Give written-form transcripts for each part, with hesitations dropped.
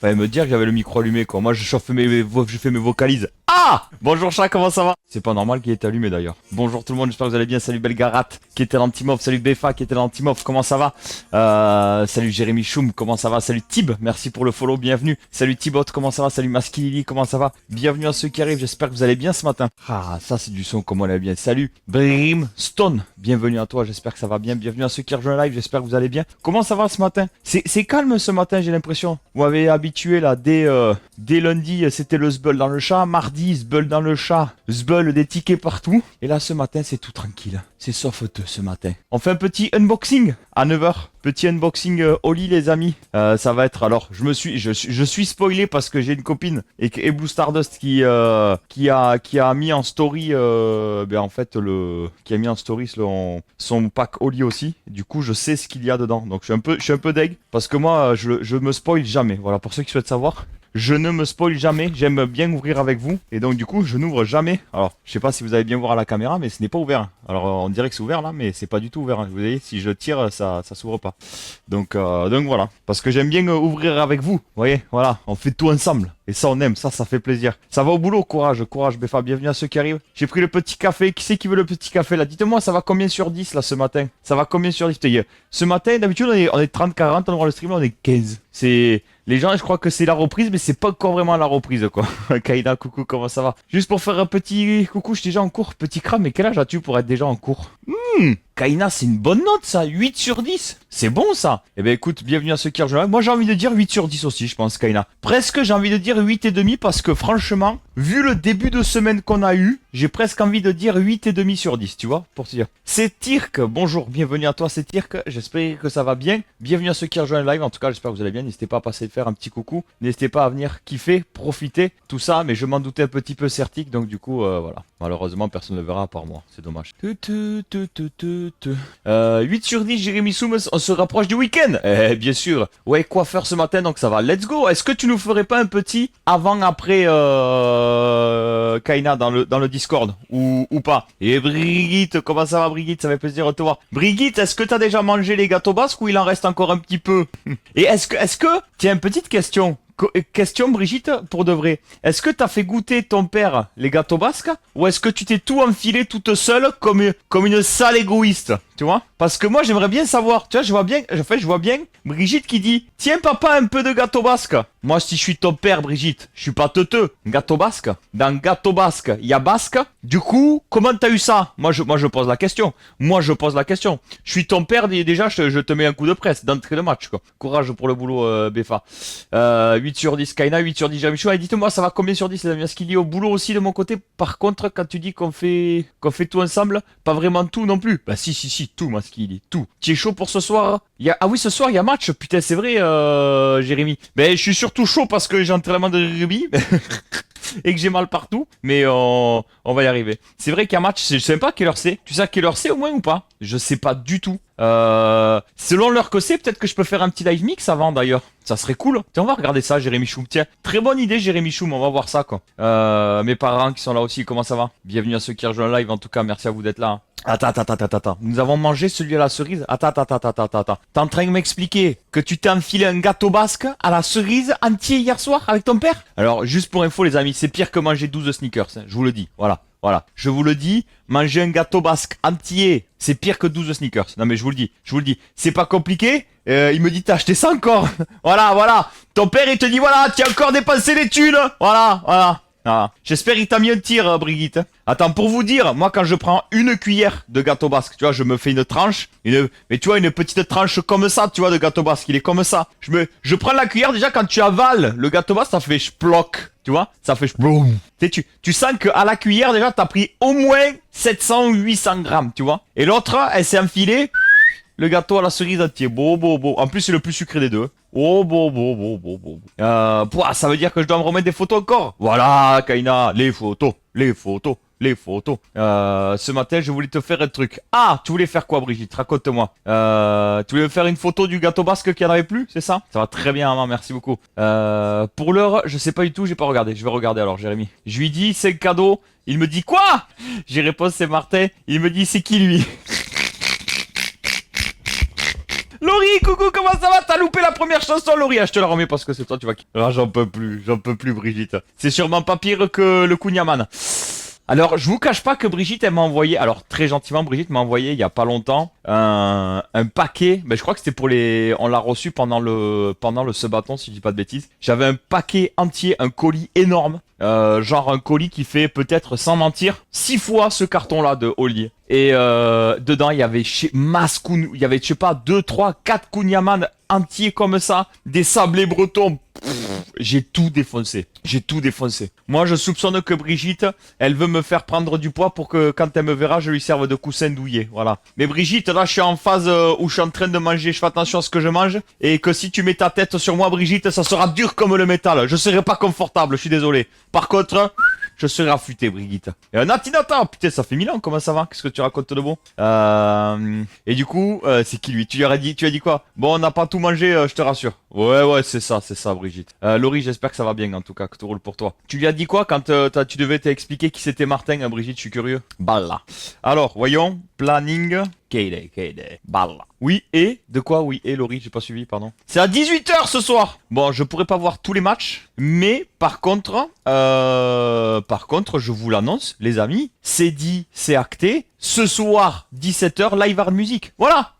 Fallait me dire que j'avais le micro allumé, quoi. Moi, je fais mes vocalises. Ah! Bonjour chat, comment ça va? C'est pas normal qu'il ait été allumé d'ailleurs. Bonjour tout le monde, j'espère que vous allez bien. Salut Belgarat, qui était l'antimorph. Salut Befa, qui était l'antimorph. Comment ça va? Salut Jérémy Choum, comment ça va? Salut Tib, merci pour le follow, bienvenue. Salut Tibot, comment ça va? Salut Maskilili, comment ça va? Bienvenue à ceux qui arrivent, j'espère que vous allez bien ce matin. Ah, ça c'est du son comme on l'a bien. Salut Brimstone, bienvenue à toi, j'espère que ça va bien. Bienvenue à ceux qui rejoignent le live, j'espère que vous allez bien. Comment ça va ce matin? C'est calme ce matin, j'ai l'impression. Vous m'avez habitué là, dès lundi, c'était le zbeul dans le chat. Mardi, zbeul dans le chat. Zbeul des tickets partout. Et là, ce matin, c'est tout tranquille. C'est softeux ce matin. On fait un petit unboxing à 9h. Petit unboxing au lit, les amis. Ça va être, alors, je suis spoilé parce que j'ai une copine et Blue Stardust qui a mis en story, en fait, qui a mis en story son pack au lit aussi. Du coup, je sais ce qu'il y a dedans. Donc, je suis un peu deg parce que moi, je me spoil jamais. Voilà, pour ceux qui souhaitent savoir. Je ne me spoil jamais, j'aime bien ouvrir avec vous. Et donc du coup, je n'ouvre jamais. Alors, je sais pas si vous allez bien voir à la caméra, mais ce n'est pas ouvert. Alors, on dirait que c'est ouvert là, mais c'est pas du tout ouvert. Vous voyez, si je tire, ça s'ouvre pas. Donc voilà. Parce que j'aime bien ouvrir avec vous. Vous voyez, voilà, on fait tout ensemble. Et ça, on aime, ça fait plaisir. Ça va au boulot, courage, Befa, bienvenue à ceux qui arrivent. J'ai pris le petit café. Qui c'est qui veut le petit café là? Dites-moi, ça va combien sur 10 là ce matin? Ça va combien sur 10? Putain, ce matin, d'habitude, on est 30-40, on voit le stream, là, on est 15. Les gens, je crois que c'est la reprise, mais c'est pas encore vraiment la reprise, quoi. Kaina, coucou, comment ça va? Juste pour faire un petit coucou, je suis déjà en cours. Petit crâne, mais quel âge as-tu pour être déjà en cours? Kaina, c'est une bonne note, ça. 8 sur 10. C'est bon, ça. Eh ben, écoute, bienvenue à ceux qui rejoignent. Moi, j'ai envie de dire 8 sur 10 aussi, je pense, Kaina. Presque, j'ai envie de dire 8,5 parce que, franchement, vu le début de semaine qu'on a eu, j'ai presque envie de dire 8,5 sur 10, tu vois, pour te dire. C'est Tirk. Bonjour, bienvenue à toi, c'est Tirk. J'espère que ça va bien. Bienvenue à ceux qui rejoignent le live. En tout cas, j'espère que vous allez bien. N'hésitez pas à passer de faire un petit coucou. N'hésitez pas à venir kiffer, profiter, tout ça. Mais je m'en doutais un petit peu certique, donc du coup, voilà. Malheureusement, personne ne le verra à part moi. C'est dommage. 8 sur 10, Jérémy Soum, on se rapproche du week-end. Bien sûr. Ouais, coiffeur ce matin, donc ça va. Let's go. Est-ce que tu nous ferais pas un petit avant-après Kaina dans le Discord ou pas? Et Brigitte, comment ça va Brigitte? Ça fait plaisir de te voir. Brigitte, est-ce que t'as déjà mangé les gâteaux basques ou il en reste encore un petit peu? Et est-ce que... Tiens, une petite question. Question Brigitte, pour de vrai. Est-ce que t'as fait goûter ton père les gâteaux basques? Ou est-ce que tu t'es tout enfilé toute seule comme une sale égoïste? Tu vois? Parce que moi j'aimerais bien savoir. Tu vois, je vois bien Brigitte qui dit: tiens papa, un peu de gâteau basque. Moi si je suis ton père Brigitte, je suis pas teuteux. Gâteau basque. Dans gâteau basque, il y a basque. Du coup, comment t'as eu ça? Moi je pose la question. Je suis ton père, déjà je te mets un coup de presse d'entrée de match, quoi. Courage pour le boulot, Befa. 8 sur 10 Kaina, 8 sur 10 Jamichou. Et dites-moi, ça va combien sur 10 les amis? Est-ce qu'il y a au boulot aussi de mon côté? Par contre, quand tu dis qu'on fait tout ensemble, pas vraiment tout non plus. Bah si, tout, moi, ce qu'il dit, tout. Tu es chaud pour ce soir? Ah oui, ce soir, il y a match. Putain, c'est vrai, Jérémy. Ben, je suis surtout chaud parce que j'ai entraînement de rugby. Et que j'ai mal partout, mais on va y arriver. C'est vrai qu'il y a un match, je sais pas quelle heure c'est. Tu sais à quelle heure c'est au moins ou pas? Je sais pas du tout. Selon l'heure que c'est, peut-être que je peux faire un petit live mix avant d'ailleurs. Ça serait cool. Tiens, on va regarder ça, Jérémy Choum. Tiens, très bonne idée, Jérémy Choum. On va voir ça, quoi. Mes parents qui sont là aussi, comment ça va? Bienvenue à ceux qui rejoignent le live. En tout cas, merci à vous d'être là. Hein. Attends. Nous avons mangé celui à la cerise. Attends. T'es en train de m'expliquer que tu t'es enfilé un gâteau basque à la cerise entier hier soir avec ton père? Alors, juste pour info, les amis, c'est pire que manger 12 sneakers. Hein, je vous le dis. Voilà. Je vous le dis, manger un gâteau basque entier, c'est pire que 12 sneakers. Non mais je vous le dis. C'est pas compliqué. Il me dit, t'as acheté ça encore? Voilà. Ton père, il te dit, voilà, tu as encore dépensé les thunes. Voilà. Ah. J'espère qu'il t'a mis un tir, Brigitte. Attends, pour vous dire, moi quand je prends une cuillère de gâteau basque, tu vois, je me fais une tranche, mais tu vois, une petite tranche comme ça, tu vois, de gâteau basque, il est comme ça. Je prends la cuillère, déjà quand tu avales le gâteau basque, ça fait chploc, tu vois, ça fait chploum. Tu sens qu'à la cuillère, déjà, t'as pris au moins 700 ou 800 grammes, tu vois. Et l'autre, elle s'est enfilée le gâteau à la cerise entier. Beau. En plus, c'est le plus sucré des deux. Oh, beau. Ça veut dire que je dois me remettre des photos encore. Voilà, Kaina, les photos. Ce matin, je voulais te faire un truc. Ah, tu voulais faire quoi, Brigitte? Raconte-moi. Tu voulais me faire une photo du gâteau basque qui en avait plus, c'est ça? Ça va très bien, maman, merci beaucoup. Pour l'heure, je sais pas du tout, j'ai pas regardé. Je vais regarder alors, Jérémy. Je lui dis, c'est un cadeau. Il me dit quoi? J'ai répondu, c'est Martin. Il me dit, c'est qui lui? Laurie, coucou, comment ça va? T'as loupé la première chanson, Laurie. Ah, je te la remets parce que c'est toi, tu vas... Ah, j'en peux plus, Brigitte. C'est sûrement pas pire que le Kunyaman. Alors, je vous cache pas que Brigitte, elle m'a envoyé, alors très gentiment, Brigitte m'a envoyé il y a pas longtemps un paquet. Ben, je crois que c'était pour les, on l'a reçu pendant le subathon, si je dis pas de bêtises. J'avais un paquet entier, un colis énorme, genre un colis qui fait peut-être, sans mentir, 6 fois ce carton-là de Oli. Et dedans, il y avait il y avait, je sais pas, 2, 3, 4 Kunyaman entiers comme ça, des sablés bretons. J'ai tout défoncé. Moi, je soupçonne que Brigitte, elle veut me faire prendre du poids pour que quand elle me verra, je lui serve de coussin douillet. Voilà. Mais Brigitte, là, je suis en phase où je suis en train de manger. Je fais attention à ce que je mange. Et que si tu mets ta tête sur moi, Brigitte, ça sera dur comme le métal. Je serai pas confortable, je suis désolé. Par contre... je serai affûté, Brigitte. Natinata, putain, ça fait 1000 ans, comment ça va? Qu'est-ce que tu racontes de bon? Et du coup, c'est qui lui? Tu as dit quoi? Bon, on n'a pas tout mangé, je te rassure. Ouais, c'est ça, Brigitte. Laurie, j'espère que ça va bien, en tout cas, que tout roule pour toi. Tu lui as dit quoi quand tu devais t'expliquer qui c'était Martin, hein, Brigitte, je suis curieux. Balla. Alors, voyons, planning... Keide. Balla. Oui, et? De quoi? Oui, et Laurie, j'ai pas suivi, pardon. C'est à 18h ce soir! Bon, je pourrais pas voir tous les matchs, mais par contre, je vous l'annonce, les amis, c'est dit, c'est acté. Ce soir, 17h, live art music. Voilà.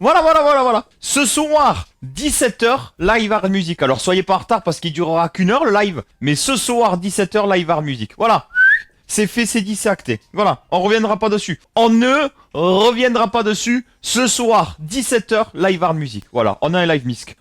Ce soir, 17h, live art music. Alors, soyez pas en retard parce qu'il durera qu'une heure le live, mais ce soir, 17h, live art music. Voilà. C'est fait, c'est dit, c'est acté. Voilà, on reviendra pas dessus. On ne reviendra pas dessus. Ce soir, 17h, live art music. Voilà, on a un live misc.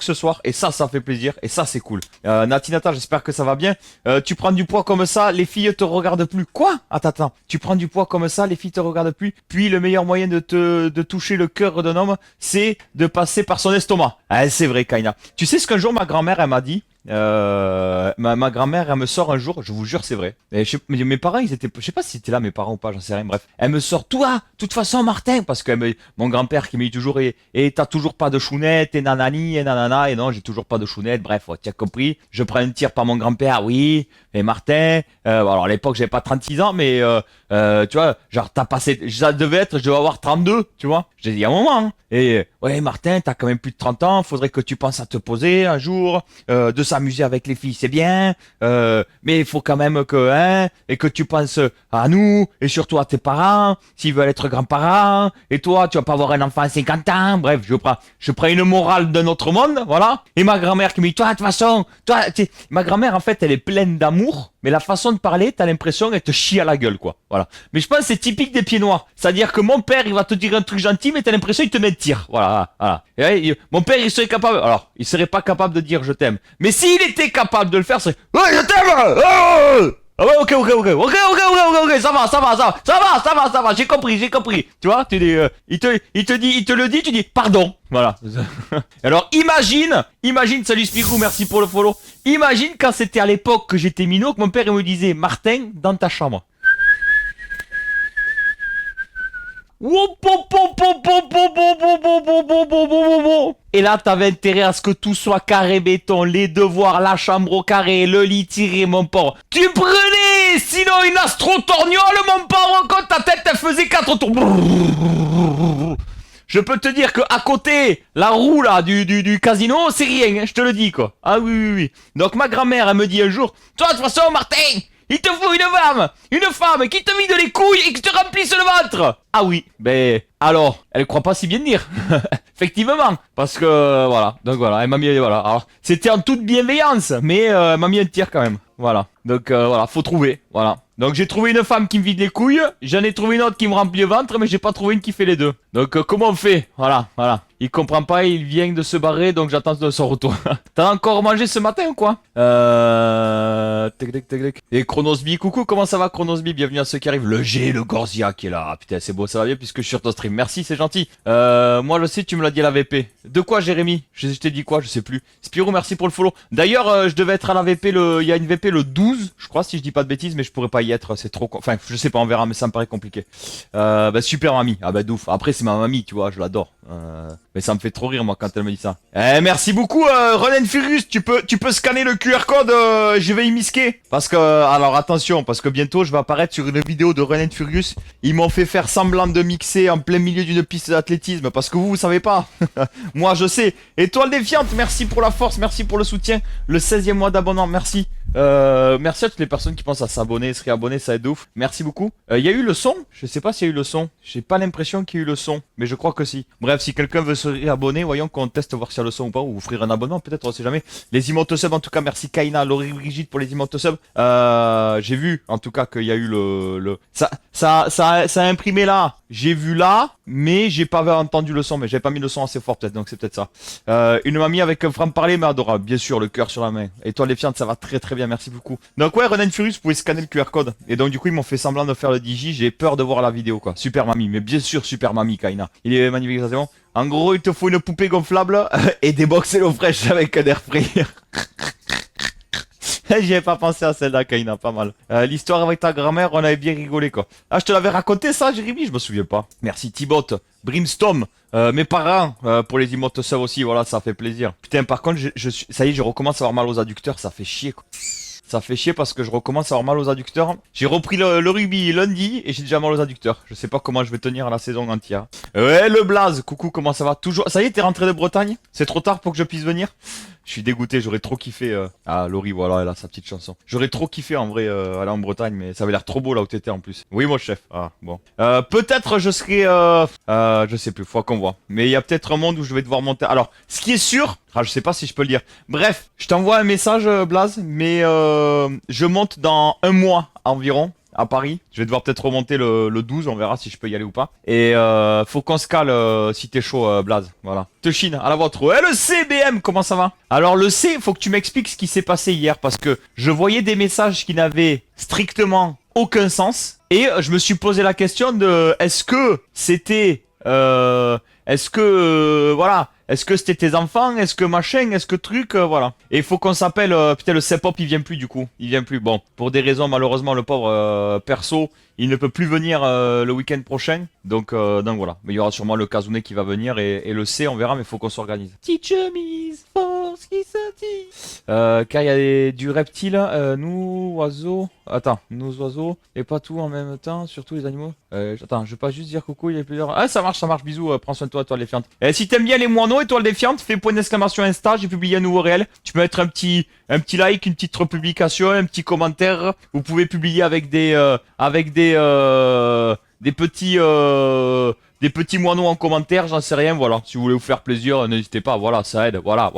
Ce soir, et ça fait plaisir, et ça, c'est cool. Natinata, j'espère que ça va bien. Tu prends du poids comme ça, les filles te regardent plus. Quoi? Attends. Tu prends du poids comme ça, les filles te regardent plus. Puis, le meilleur moyen de toucher le cœur d'un homme, c'est de passer par son estomac. Ah, c'est vrai, Kaina. Tu sais ce qu'un jour, ma grand-mère, elle m'a dit? Ma grand-mère, elle me sort un jour, je vous jure, c'est vrai. Et mes parents, ils étaient, je sais pas si c'était là, mes parents ou pas, j'en sais rien, bref. Elle me sort, toi, de toute façon, Martin, parce que mon grand-père qui me dit toujours, et t'as toujours pas de chounette, et nanani, et nanana, et non, j'ai toujours pas de chounette, bref, tu as compris. Je prends un tir par mon grand-père, oui, et Martin, alors à l'époque, j'avais pas 36 ans, mais, tu vois, genre, t'as passé, ça devait être, je devais avoir 32, tu vois. J'ai dit, à un moment, hein. Et, ouais, Martin, t'as quand même plus de 30 ans, faudrait que tu penses à te poser un jour, de s'amuser avec les filles, c'est bien, mais il faut quand même que, hein, et que tu penses à nous, et surtout à tes parents, s'ils veulent être grands-parents, et toi, tu vas pas avoir un enfant à 50 ans, bref, je prends une morale d'un autre monde, voilà, et ma grand-mère qui me dit, toi, de toute façon, ma grand-mère, en fait, elle est pleine d'amour, mais la façon de parler, t'as l'impression qu'elle te chie à la gueule, quoi, voilà. Mais je pense que c'est typique des pieds noirs, c'est-à-dire que mon père, il va te dire un truc gentil, mais t'as l'impression qu'il te met de tir, voilà. Et, mon père, il serait capable, alors, il serait pas capable de dire je t'aime, mais s'il était capable de le faire, c'est ouais, je t'aime! Oh, ah ouais, ok, ça va, j'ai compris. Tu vois, tu dis, il te le dit, tu dis pardon. Voilà. Alors imagine, salut Spirou, merci pour le follow. Imagine quand c'était à l'époque que j'étais minot, que mon père il me disait Martin, dans ta chambre. Et là, t'avais intérêt à ce que tout soit carré béton, les devoirs, la chambre au carré, le lit tiré, mon porc. Tu prenais, sinon une astro-torgnole, mon porc, quand ta tête, elle faisait 4 tours. Je peux te dire que à côté, la roue là du casino, c'est rien, hein, je te le dis quoi. Ah oui. Donc ma grand-mère, elle me dit un jour, toi de toute façon, Martin, il te faut une femme qui te vide les couilles et qui te remplisse le ventre. Ah oui, ben alors, elle croit pas si bien dire. Effectivement, parce que voilà, donc voilà, elle m'a mis voilà. Alors, c'était en toute bienveillance, mais elle m'a mis un tir quand même. Voilà. Donc voilà, faut trouver, voilà. Donc j'ai trouvé une femme qui me vide les couilles, j'en ai trouvé une autre qui me remplit le ventre, mais j'ai pas trouvé une qui fait les deux. Donc comment on fait? Voilà. Il comprend pas, il vient de se barrer, donc j'attends de son retour. T'as encore mangé ce matin ou quoi? Et Chronosby, coucou, comment ça va Chronosby? Bienvenue à ceux qui arrivent. Le G, le Gorzia qui est là. Ah, putain, c'est beau, ça va bien puisque je suis sur ton stream. Merci, c'est gentil. Moi je sais, tu me l'as dit à la VP. De quoi Jérémy? Je t'ai dit quoi? Je sais plus. Spirou, merci pour le follow. D'ailleurs, je devais être à la VP, il y a une VP le 12, je crois, si je dis pas de bêtises, mais je pourrais pas y y être, c'est trop... Enfin, je sais pas, on verra, mais ça me paraît compliqué. Bah, super mamie. Ah bah, d'ouf. Après, c'est ma mamie, tu vois, je l'adore. Mais ça me fait trop rire, moi, quand elle me dit ça. Merci beaucoup, Run and Furious. Tu peux scanner le QR code, je vais y misquer. Parce que, alors attention, parce que bientôt, je vais apparaître sur une vidéo de Run and Furious. Ils m'ont fait faire semblant de mixer en plein milieu d'une piste d'athlétisme. Parce que vous savez pas. Moi, je sais. Étoile défiante, merci pour la force, merci pour le soutien. Le 16e mois d'abonnement, merci. Merci à toutes les personnes qui pensent à s'abonner, se réabonner, ça aide de ouf. Merci beaucoup. Il y a eu le son? Je sais pas s'il y a eu le son. J'ai pas l'impression qu'il y a eu le son, mais je crois que si. Bref, si quelqu'un veut se réabonner, voyons qu'on teste voir s'il y a le son ou pas, ou offrir un abonnement peut-être, on sait jamais. Les emotes sub, en tout cas, merci Kaina, Laurie Brigitte pour les emotes sub. J'ai vu, en tout cas, qu'il y a eu ça a imprimé là. J'ai vu là, mais j'ai pas entendu le son, mais j'avais pas mis le son assez fort peut-être, donc c'est peut-être ça. Une mamie avec un franc-parler, mais adorable, bien sûr, le cœur sur la main. Étoile défiante, ça va très très bien, merci beaucoup. Donc ouais, Run and Furious, vous pouvez scanner le QR code. Et donc du coup, ils m'ont fait semblant de faire le DJ, j'ai peur de voir la vidéo quoi. Super mamie, mais bien sûr, super mamie, Kaina. Il est magnifique, c'est bon. En gros, il te faut une poupée gonflable et des box HelloFresh avec un air fryer. J'y avais pas pensé à celle-là, Kaina, pas mal. L'histoire avec ta grand-mère, on avait bien rigolé, quoi. Ah, je te l'avais raconté, ça, Jérémy? Je me souviens pas. Merci, Thibaut. Brimstone. Mes parents, pour les emotes seuls aussi, voilà, ça fait plaisir. Putain, par contre, ça y est, je recommence à avoir mal aux adducteurs, ça fait chier, quoi. Ça fait chier parce que je recommence à avoir mal aux adducteurs. J'ai repris le rugby lundi et j'ai déjà mal aux adducteurs. Je sais pas comment je vais tenir la saison entière. Ouais, le Blaze, coucou, comment ça va? Toujours. Ça y est, t'es rentré de Bretagne? C'est trop tard pour que je puisse venir? Je suis dégoûté, j'aurais trop kiffé. Ah, Laurie, voilà, elle a sa petite chanson. J'aurais trop kiffé en vrai aller en Bretagne, mais ça avait l'air trop beau là où t'étais en plus. Oui, mon chef. Ah, bon. Peut-être je serai. Je sais plus, faut qu'on voit. Mais il y a peut-être un monde où je vais devoir monter. Alors, ce qui est sûr. Ah, je sais pas si je peux le dire. Bref, je t'envoie un message, Blaze, mais je monte dans un mois environ. À Paris, je vais devoir peut-être remonter le 12, on verra si je peux y aller ou pas. Et faut qu'on se cale si t'es chaud, Blaze. Voilà. Te chine, à la vôtre. Eh, le CBM, comment ça va? Alors le C, faut que tu m'expliques ce qui s'est passé hier parce que je voyais des messages qui n'avaient strictement aucun sens et je me suis posé la question de est-ce que c'était voilà. Est-ce que c'était tes enfants? Est-ce que machin? Est-ce que truc? Voilà. Et il faut qu'on s'appelle... putain, le Sepop, il vient plus du coup. Il vient plus. Bon, pour des raisons, malheureusement, le pauvre perso, il ne peut plus venir le week-end prochain. Donc voilà. Mais il y aura sûrement le Kazune qui va venir et le C, on verra, mais il faut qu'on s'organise. Petite chemise, force qui se dit. Car il y a du reptile, nous, oiseaux... Attends, nous oiseaux, et pas tout en même temps, surtout les animaux. Attends, je vais pas juste dire coucou, il y a plusieurs... Ah, ça marche, bisous, prends soin de toi, étoile défiante. Et si t'aimes bien les moineaux, étoile défiante, fais point d'exclamation Insta, j'ai publié un nouveau réel. Tu peux mettre un petit like, une petite republication, un petit commentaire. Vous pouvez publier avec des petits moineaux en commentaire, j'en sais rien, voilà. Si vous voulez vous faire plaisir, n'hésitez pas, voilà, ça aide. Voilà,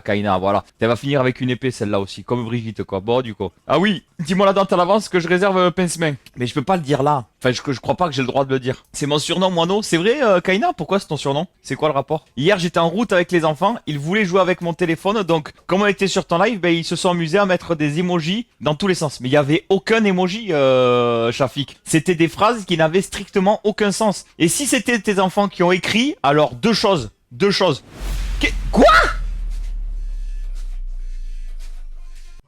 Kaina, voilà. Elle va finir avec une épée, celle-là aussi, comme Brigitte, quoi. Bon, du coup. Ah oui, dis-moi la date à l'avance que je réserve pince-main. Mais je peux pas le dire là. Enfin, je crois pas que j'ai le droit de le dire. C'est mon surnom, moineau. C'est vrai, Kaina, pourquoi c'est ton surnom? C'est quoi le rapport? Hier, j'étais en route avec les enfants, ils voulaient jouer avec mon téléphone, donc, comme on était sur ton live, ben, ils se sont amusés à mettre des emojis dans tous les sens. Mais il y avait aucun emoji, Shafik. C'était des phrases qui n'avaient strictement aucun sens. Et si c'était tes enfants qui ont écrit, alors deux choses. Quoi?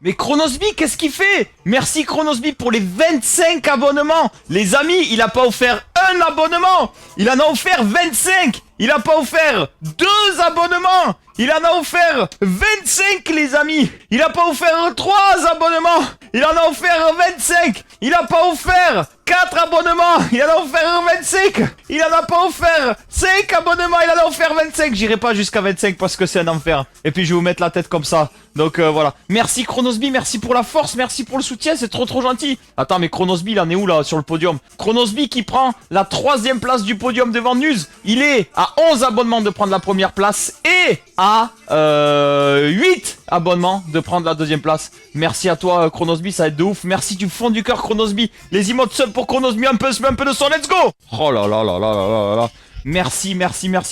Mais Chronosby, qu'est-ce qu'il fait? Merci Chronosby pour les 25 abonnements. Les amis, il a pas offert un abonnement. Il en a offert 25. Il a pas offert 2 abonnements. Il en a offert 25, les amis. Il a pas offert 3 abonnements. Il en a offert 25. Il a pas offert 4 abonnements. Il en a offert 25. Il en a pas offert 5 abonnements. Il en a offert 25. J'irai pas jusqu'à 25 parce que c'est un enfer. Et puis je vais vous mettre la tête comme ça. Donc voilà. Merci Chronosby, merci pour la force, merci pour le soutien, c'est trop gentil. Attends, mais Chronosby, il en est où là sur le podium? Chronosby qui prend la 3e place du podium devant Nuz. Il est à 11 abonnements de prendre la première place et à 8 abonnements de prendre la 2e place. Merci à toi Chronosby, ça va être de ouf. Merci du fond du cœur Chronosby. Les emotes sub pour Chronosby, un peu de son, let's go. Oh là là là là là là là. Merci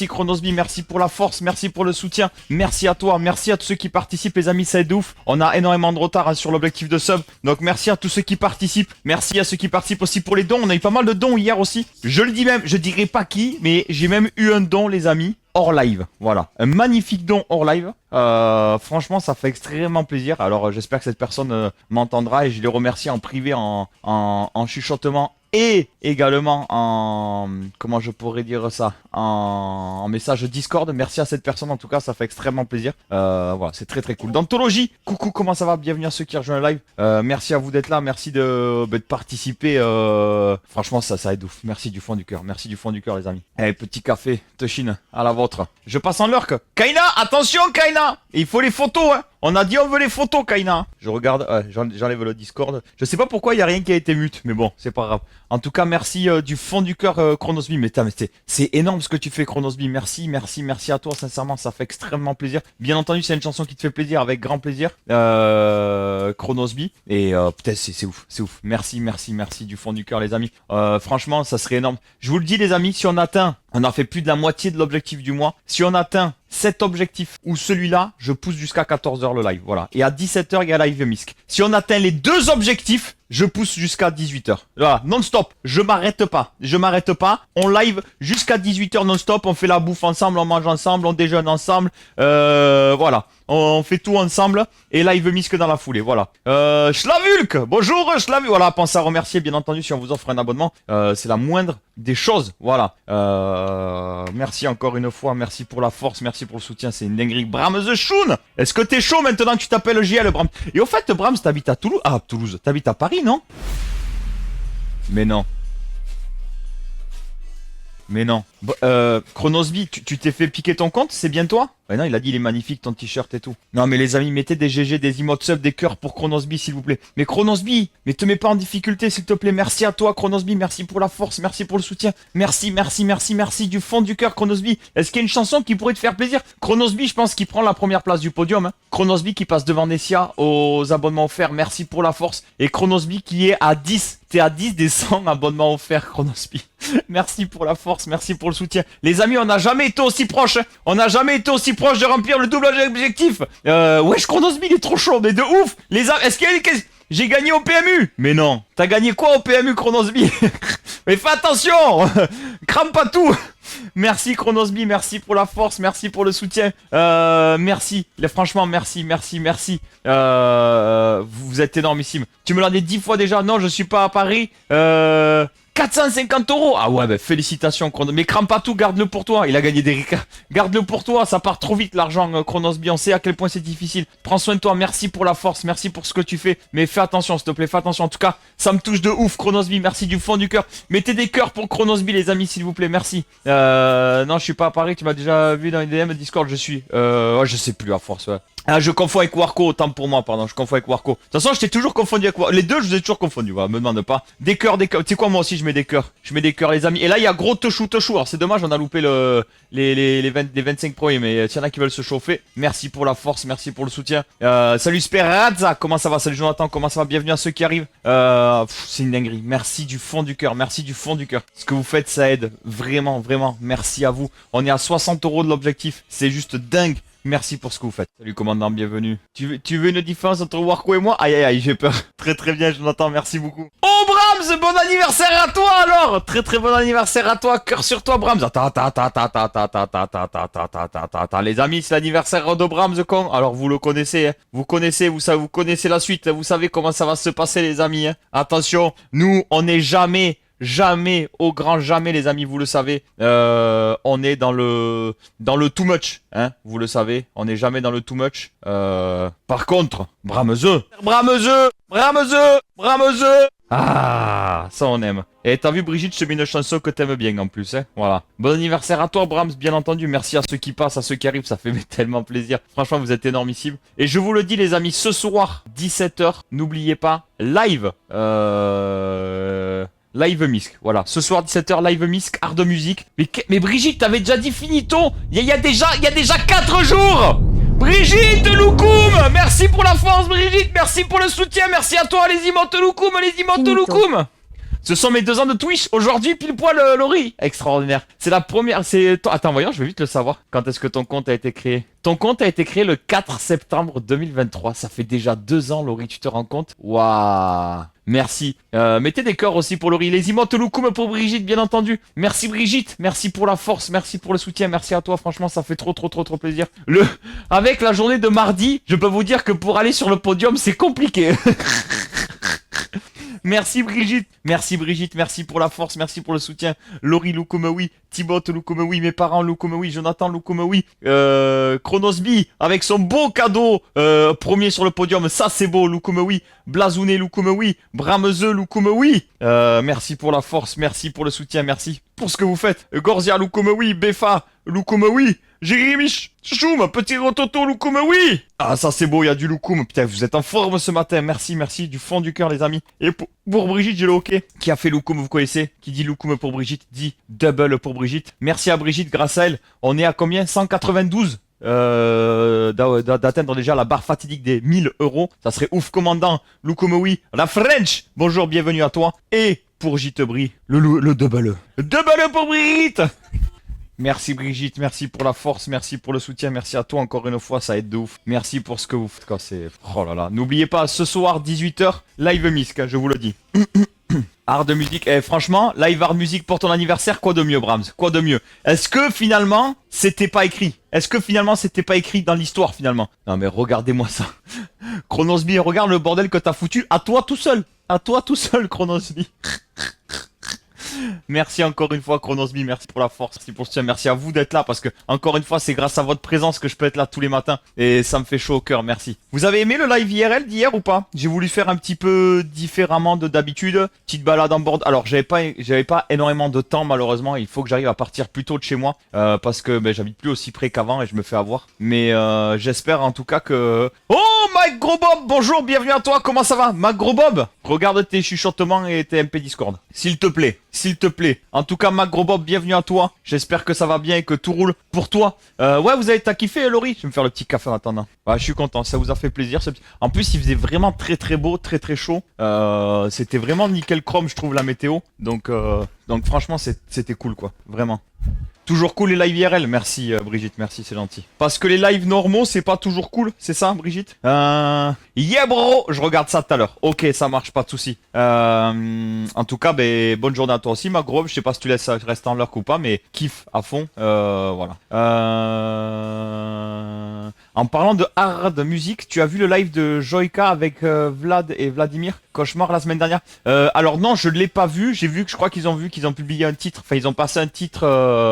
Chronosby, merci pour la force, merci pour le soutien, merci à toi, merci à tous ceux qui participent les amis, ça aide de ouf. On a énormément de retard hein, sur l'objectif de sub, donc merci à tous ceux qui participent, merci à ceux qui participent aussi pour les dons, on a eu pas mal de dons hier aussi. Je le dis même, je dirai pas qui, mais j'ai même eu un don les amis. hors live. Voilà, un magnifique don hors live. Franchement, ça fait extrêmement plaisir. Alors, j'espère que cette personne m'entendra et je les remercie en privé, en chuchotement. Et également en, comment je pourrais dire ça, en message Discord. Merci à cette personne, en tout cas, ça fait extrêmement plaisir. Voilà, c'est très très cool. Dantologie, coucou, comment ça va? Bienvenue à ceux qui rejoignent le live. Merci à vous d'être là, merci de participer. Franchement, ça aide ouf. Merci du fond du cœur, merci du fond du cœur, les amis. Allez, petit café, Toshin, à la vôtre. Je passe en lurk. Kaina, attention, Kaina! Il faut les photos, hein. On a dit on veut les photos, Kaina. Je regarde, j'enlève le Discord. Je sais pas pourquoi il y a rien qui a été mute, mais bon, c'est pas grave. En tout cas, merci du fond du cœur, Chronosby. Mais c'est énorme ce que tu fais, Chronosby. Merci, merci, merci à toi. Sincèrement, ça fait extrêmement plaisir. Bien entendu, c'est une chanson qui te fait plaisir, avec grand plaisir, Chronosby. Et peut-être c'est ouf, c'est ouf. Merci, merci, merci du fond du cœur, les amis. Franchement, ça serait énorme. Je vous le dis, les amis, si on atteint, on a fait plus de la moitié de l'objectif du mois. Si on atteint cet objectif ou celui-là, je pousse jusqu'à 14 h le live. Voilà. Et à 17 h, il y a live Misk. Si on atteint les deux objectifs, je pousse jusqu'à 18 h. Voilà, non-stop. Je m'arrête pas. Je m'arrête pas. On live jusqu'à 18 h non-stop. On fait la bouffe ensemble, on mange ensemble, on déjeune ensemble. Voilà. On fait tout ensemble. Et live Misk dans la foulée. Voilà. Schlavulk. Bonjour, Schlavulk. Voilà, pensez à remercier, bien entendu, si on vous offre un abonnement. C'est la moindre des choses. Voilà. Merci encore une fois. Merci pour la force. Merci pour le soutien. C'est une dinguerie. Bram the Shoon. Est-ce que t'es chaud maintenant que tu t'appelles JL, Bram? Et au fait, Bram, t'habites à Toulouse. Ah, Toulouse. T'habites à Paris, non? Mais non. Mais non. Chronosby, tu t'es fait piquer ton compte? C'est bien toi? Bah non, il a dit il est magnifique ton t-shirt et tout. Non mais les amis, mettez des GG, des emotes sub, des cœurs pour Chronosby s'il vous plaît. Mais Chronosby, mais te mets pas en difficulté s'il te plaît. Merci à toi Chronosby, merci pour la force, merci pour le soutien. Merci, merci, merci, merci du fond du cœur Chronosby. Est-ce qu'il y a une chanson qui pourrait te faire plaisir? Chronosby, je pense qu'il prend la première place du podium. Hein. Chronosby qui passe devant Nessia aux abonnements offerts, merci pour la force. Et Chronosby qui est à 10. T'es à 10 des 100 abonnements offerts Chronosby. Merci pour la force, merci pour le soutien. Les amis, on n'a jamais été aussi proche. Hein. On n'a jamais été aussi proche de remplir le double objectif. Wesh, Chronosby, il est trop chaud, mais de ouf. Les amis, est-ce qu'il y a des... J'ai gagné au PMU. Mais non. T'as gagné quoi au PMU, Chronosby? Mais fais attention. Crame pas tout. Merci Chronosby, merci pour la force, merci pour le soutien. Merci. Franchement, merci, merci, merci. Vous êtes énormissime. Tu me l'as dit 10 fois déjà. Non, je suis pas à Paris. 450 €. Ah ouais, bah félicitations Chronos. Mais crame pas tout, garde-le pour toi. Il a gagné des ricains. Garde-le pour toi, ça part trop vite l'argent Chronosby. On sait à quel point c'est difficile. Prends soin de toi, merci pour la force, merci pour ce que tu fais. Mais fais attention s'il te plaît, fais attention. En tout cas, ça me touche de ouf Chronosby, merci du fond du cœur. Mettez des cœurs pour Chronosby les amis s'il vous plaît, merci. Non, je suis pas à Paris, tu m'as déjà vu dans les DM Discord, je suis. Ouais, je sais plus à force, ouais. Ah, je confonds avec Warco, autant pour moi, pardon, je confonds avec Warco. De toute façon, je t'ai toujours confondu avec Warco. Les deux, je vous ai toujours confondu, voilà, me demande pas. Des cœurs, des cœurs. Tu sais quoi, moi aussi, je mets des cœurs. Je mets des cœurs, les amis. Et là, il y a gros Tochou. Alors, c'est dommage, on a loupé les 25 premiers, mais s'il y en a qui veulent se chauffer, merci pour la force, merci pour le soutien. Salut Sperazza, comment ça va? Salut Jonathan, comment ça va? Bienvenue à ceux qui arrivent. C'est une dinguerie. Merci du fond du cœur, merci du fond du cœur. Ce que vous faites, ça aide. Vraiment, vraiment. Merci à vous. On est à 60 € de l'objectif. C'est juste dingue. Merci pour ce que vous faites. Salut commandant, bienvenue. Tu veux une différence entre Warco et moi? Aïe aïe aïe, j'ai peur. Très très bien, Jonathan, merci beaucoup. Oh Brahms, bon anniversaire à toi alors. Très très bon anniversaire à toi, cœur sur toi Brahms. Attends, les amis, c'est l'anniversaire de Brahms con. Alors vous le connaissez, hein. Vous connaissez la suite, vous savez comment ça va se passer les amis. Hein. Attention, nous on n'est jamais, au grand jamais les amis, vous le savez, on est dans le too much, hein, vous le savez, on n'est jamais dans le too much. Par contre, Bramezeux, ah, ça on aime. Et t'as vu Brigitte, je te mets une chanson que t'aimes bien en plus, hein, voilà. Bon anniversaire à toi Brahms, bien entendu, merci à ceux qui passent, à ceux qui arrivent, ça fait tellement plaisir. Franchement, vous êtes énormissimes. Et je vous le dis les amis, ce soir, 17 h, n'oubliez pas, live, Live Misk, voilà. Ce soir 17 h, Live Misk, art de musique. Mais Brigitte, t'avais déjà dit finito. Il y a déjà 4 jours. Brigitte Loukoum, merci pour la force Brigitte, merci pour le soutien, merci à toi les emotes Loukoum, Ce sont mes 2 ans de Twitch. Aujourd'hui, pile poil, Laurie. Extraordinaire. C'est la première... Attends, voyons, je vais vite le savoir. Quand est-ce que ton compte a été créé? Ton compte a été créé le 4 septembre 2023. Ça fait déjà 2 ans, Laurie, tu te rends compte? Waouh. Merci. Mettez des cœurs aussi pour Laurie. Les emotes Loukoum pour Brigitte, bien entendu. Merci Brigitte. Merci pour la force. Merci pour le soutien. Merci à toi. Franchement, ça fait trop plaisir. Avec la journée de mardi, je peux vous dire que pour aller sur le podium, c'est compliqué. Merci Brigitte, merci pour la force, merci pour le soutien. Laurie Loukomewi, Thibaut Loukomewi, mes parents Loukomewi, Jonathan Loukomewi, Chronosby avec son beau cadeau, premier sur le podium, ça c'est beau Loukomewi, Blazouné Loukomewi, Bramezeux Loukomewi. Merci pour la force, merci pour le soutien, merci pour ce que vous faites. Gorzia Loukomewi, Befa Loukomewi, Jérémy Choum, petit rototo Loukomewi. Ah ça c'est beau, il y a du Loukoum. Putain, vous êtes en forme ce matin. Merci, du fond du cœur les amis. Et pour Brigitte, j'ai le hockey. Qui a fait Loukoum, vous connaissez? Qui dit Loukoum pour Brigitte, dit double pour Brigitte. Merci à Brigitte, grâce à elle. On est à combien? 192 d'atteindre déjà la barre fatidique des 1000 euros. Ça serait ouf commandant. Loukomewi, la French. Bonjour, bienvenue à toi. Et pour Gittebri, le double. Double pour Brigitte. Merci Brigitte, merci pour la force, merci pour le soutien, merci à toi encore une fois, ça aide de ouf. Merci pour ce que vous faites, quoi, c'est... Oh là là, n'oubliez pas, ce soir, 18h, live Misk, je vous le dis. Art de musique, franchement, live art musique pour ton anniversaire, quoi de mieux Brahms, quoi de mieux? Est-ce que finalement, c'était pas écrit? Est-ce que finalement, c'était pas écrit dans l'histoire finalement? Non mais regardez-moi ça. Chronosby, regarde le bordel que t'as foutu à toi tout seul. À toi tout seul, Chronosby. Merci encore une fois Chronosby, merci pour la force, merci pour le soutien, merci à vous d'être là parce que encore une fois c'est grâce à votre présence que je peux être là tous les matins et ça me fait chaud au cœur, merci. Vous avez aimé le live IRL d'hier ou pas? J'ai voulu faire un petit peu différemment de d'habitude, petite balade en board. Alors j'avais pas énormément de temps malheureusement, il faut que j'arrive à partir plus tôt de chez moi parce que j'habite plus aussi près qu'avant et je me fais avoir. Mais j'espère en tout cas que... Oh Mike Gros Bob, bonjour, bienvenue à toi, comment ça va? Mike Gros Bob, regarde tes chuchotements et tes MP Discord, s'il te plaît. S'il te plaît. En tout cas, Mac Gros Bob, bienvenue à toi. J'espère que ça va bien et que tout roule pour toi. Ouais, t'as kiffé, Laurie? Je vais me faire le petit café en attendant. Ouais, je suis content, ça vous a fait plaisir. En plus, il faisait vraiment très beau, très chaud. C'était vraiment nickel chrome, je trouve, la météo. Donc franchement, c'était cool, quoi. Vraiment. Toujours cool les lives IRL, merci Brigitte, merci, c'est gentil. Parce que les lives normaux, c'est pas toujours cool, c'est ça Brigitte? Yeah bro, je regarde ça tout à l'heure. Ok, ça marche, pas de souci. En tout cas, bonne journée à toi aussi, ma gros. Je sais pas si tu laisses rester en l'heure ou pas, mais kiffe à fond. Voilà. En parlant de hard musique, tu as vu le live de Joyka avec Vlad et Vladimir Cauchemar la semaine dernière? Alors non, je l'ai pas vu. J'ai vu que je crois qu'ils ont publié un titre. Enfin, ils ont passé un titre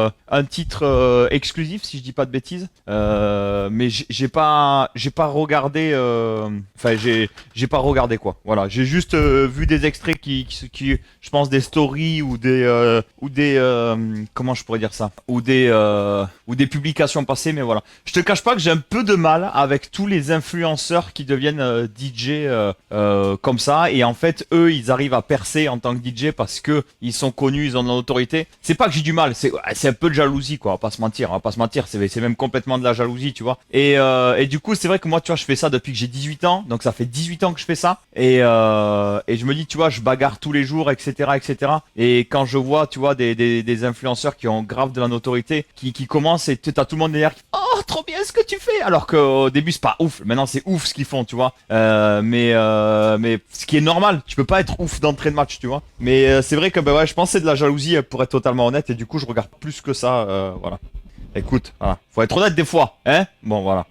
exclusif, si je dis pas de bêtises. Mais j'ai pas regardé. Enfin, j'ai pas regardé quoi. Voilà, j'ai juste vu des extraits qui, je pense, des stories ou des comment je pourrais dire ça, ou des publications passées. Mais voilà, je te cache pas que j'ai un peu de mal avec tous les influenceurs qui deviennent DJ comme ça. Et en fait, eux, ils arrivent à percer en tant que DJ parce que ils sont connus, ils ont de l'autorité. C'est pas que j'ai du mal, c'est un peu de jalousie, quoi. On va pas se mentir, c'est même complètement de la jalousie, tu vois. Et du coup, c'est vrai que moi, tu vois, je fais ça depuis que j'ai 18 ans, donc ça fait 18 ans que je fais ça. Et je me dis, tu vois, je bagarre tous les jours, etc. Et quand je vois, tu vois, des influenceurs qui ont grave de la notoriété, qui commencent et t'as tout le monde derrière qui, oh, trop bien ce que tu fais, alors qu'au début c'est pas ouf. Maintenant c'est ouf ce qu'ils font, tu vois. Mais ce qui est normal, tu peux pas être ouf d'entrée de match, tu vois. Mais c'est vrai que ouais, je pense que c'est de la jalousie pour être totalement honnête, et du coup je regarde plus que ça, voilà. Écoute, voilà. Faut être honnête des fois, hein. Bon, voilà.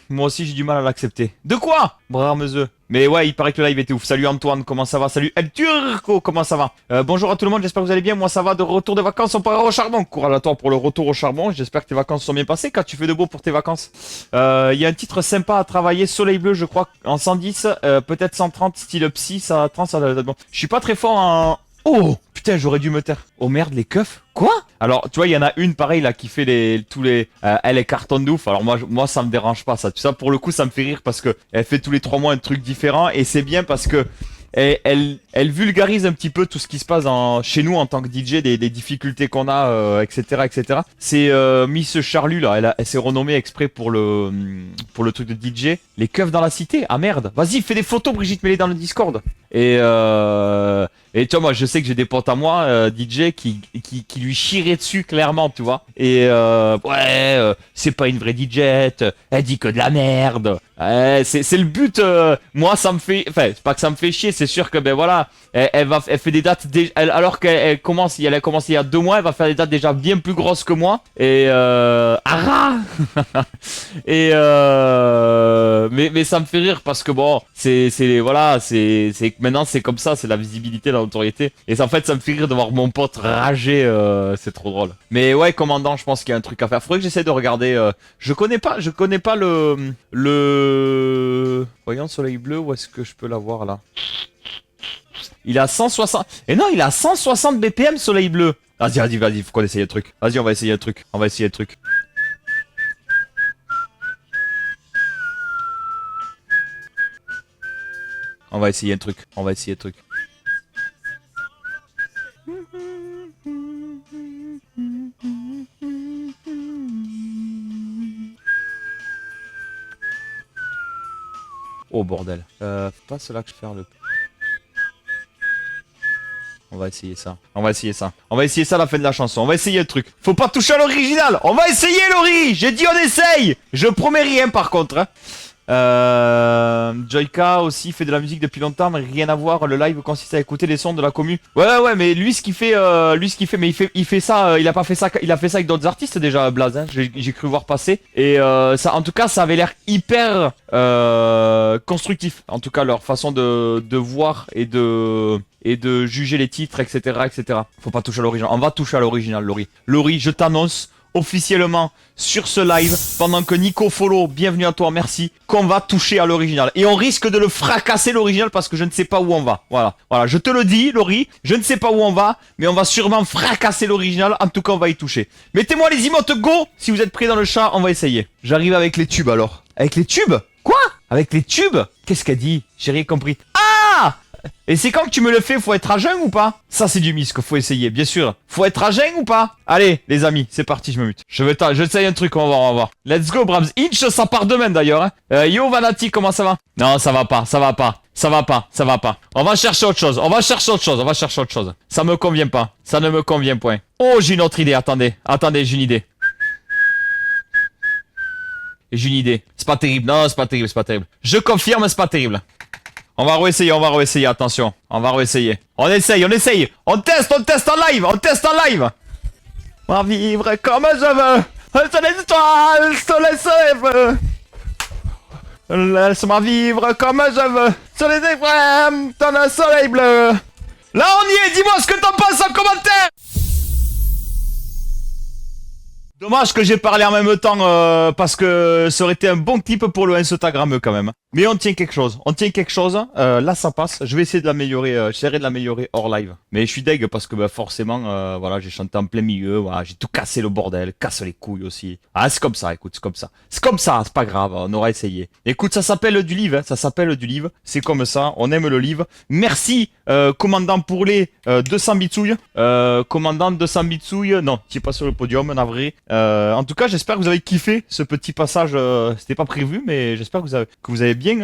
Moi aussi j'ai du mal à l'accepter. De quoi? Bramezeux. Mais ouais, il paraît que le live était ouf. Salut Antoine, comment ça va? Salut El Turco, comment ça va? Bonjour à tout le monde, j'espère que vous allez bien. Moi ça va, de retour de vacances, on part au charbon. Courage à toi pour le retour au charbon. J'espère que tes vacances sont bien passées. Qu'as-tu fait de beau pour tes vacances? Il y a un titre sympa à travailler, Soleil Bleu, je crois, en 110, peut-être 130, style psy, ça trans, ça bon. Je suis pas très fort en... Oh putain, j'aurais dû me taire. Oh merde, les keufs? Quoi? Alors, tu vois, il y en a une pareil là qui fait tous les elle est carton de ouf. Alors moi ça me dérange pas ça. Tu sais, pour le coup, ça me fait rire parce que elle fait tous les 3 mois un truc différent et c'est bien parce que elle vulgarise un petit peu tout ce qui se passe chez nous en tant que DJ, des difficultés qu'on a, etc. C'est Miss Charlu là, elle s'est renommée exprès pour le truc de DJ. Les keufs dans la cité, ah merde. Vas-y, fais des photos, Brigitte, mets-les dans le Discord. Et Et tu vois, moi, je sais que j'ai des potes à moi, DJ, qui lui chiraient dessus clairement, tu vois. Et c'est pas une vraie DJ, elle dit que de la merde. C'est le but. Moi, ça me fait, enfin, c'est pas que ça me fait chier, c'est sûr que ben voilà, elle fait des dates alors qu'elle commence, elle a commencé il y a 2 mois, elle va faire des dates déjà bien plus grosses que moi. Et et mais ça me fait rire parce que bon, voilà, c'est que maintenant c'est comme ça, c'est la visibilité, la notoriété. Et en fait, ça me fait rire de voir mon pote rager, c'est trop drôle. Mais ouais, commandant, je pense qu'il y a un truc à faire. Faudrait que j'essaie de regarder. Je connais pas Voyons, Soleil Bleu, où est-ce que je peux l'avoir là? Il a 160. Et non, il a 160 BPM, Soleil Bleu. Vas-y, faut qu'on essaye le truc. Vas-y, on va essayer le truc. On va essayer le truc. Oh bordel. Pas cela que je fais le... On va essayer ça à la fin de la chanson. On va essayer le truc. Faut pas toucher à l'original. On va essayer, Laurie. J'ai dit on essaye. Je promets rien par contre. Hein. Joyka aussi fait de la musique depuis longtemps, mais rien à voir. Le live consiste à écouter les sons de la commu. Ouais, mais lui ce qu'il fait, mais il fait ça. Il a pas fait ça. Il a fait ça avec d'autres artistes déjà, Blaze. Hein, j'ai cru voir passer. Et ça, en tout cas, ça avait l'air hyper constructif. En tout cas, leur façon de voir et de juger les titres, etc. Faut pas toucher à l'original. On va toucher à l'original, Laurie. Laurie, je t'annonce officiellement sur ce live, pendant que Nico follow, bienvenue à toi, merci, qu'on va toucher à l'original. Et on risque de le fracasser l'original parce que je ne sais pas où on va. Voilà, je te le dis, Laurie, je ne sais pas où on va, mais on va sûrement fracasser l'original, en tout cas on va y toucher. Mettez-moi les emotes go, si vous êtes prêts dans le chat, on va essayer. J'arrive avec les tubes alors. Avec les tubes? Quoi? Avec les tubes? Qu'est-ce qu'elle dit? J'ai rien compris. Ah! Et c'est quand que tu me le fais, faut être à jeun ou pas? Ça c'est du misque, faut essayer, bien sûr. Faut être à jeun ou pas? Allez, les amis, c'est parti, je me mute. J'essaye un truc, on va voir. Let's go, Brahms. Inch, ça part demain d'ailleurs. Hein. Yo, Vanati, comment ça va? Non, ça va pas. On va chercher autre chose. Ça me convient pas. Ça ne me convient point. Oh, j'ai une autre idée, attendez, j'ai une idée. C'est pas terrible, non, c'est pas terrible. Je confirme, c'est pas terrible. On va réessayer, attention. On essaye. On teste en live. On va vivre comme je veux. Sur les étoiles, sur les soleils. Laisse-moi vivre comme je veux. Sur les étoiles, dans le soleil bleu. Là, on y est, dis-moi ce que t'en penses en commentaire. Dommage que j'ai parlé en même temps parce que ça aurait été un bon clip pour le Instagrammeux quand même. Mais on tient quelque chose. Là ça passe. Je vais essayer de l'améliorer. J'essaierai de l'améliorer hors live. Mais je suis deg parce que forcément, voilà, j'ai chanté en plein milieu. Voilà, j'ai tout cassé le bordel, casse les couilles aussi. Ah c'est comme ça. Écoute, c'est comme ça. C'est pas grave. On aura essayé. Écoute, ça s'appelle du livre. C'est comme ça. On aime le livre. Merci commandant pour les 200 bitsouilles. Commandant 200 bitsouilles. Non, tu es pas sur le podium, navré. En tout cas, j'espère que vous avez kiffé ce petit passage. C'était pas prévu, mais j'espère que vous avez bien,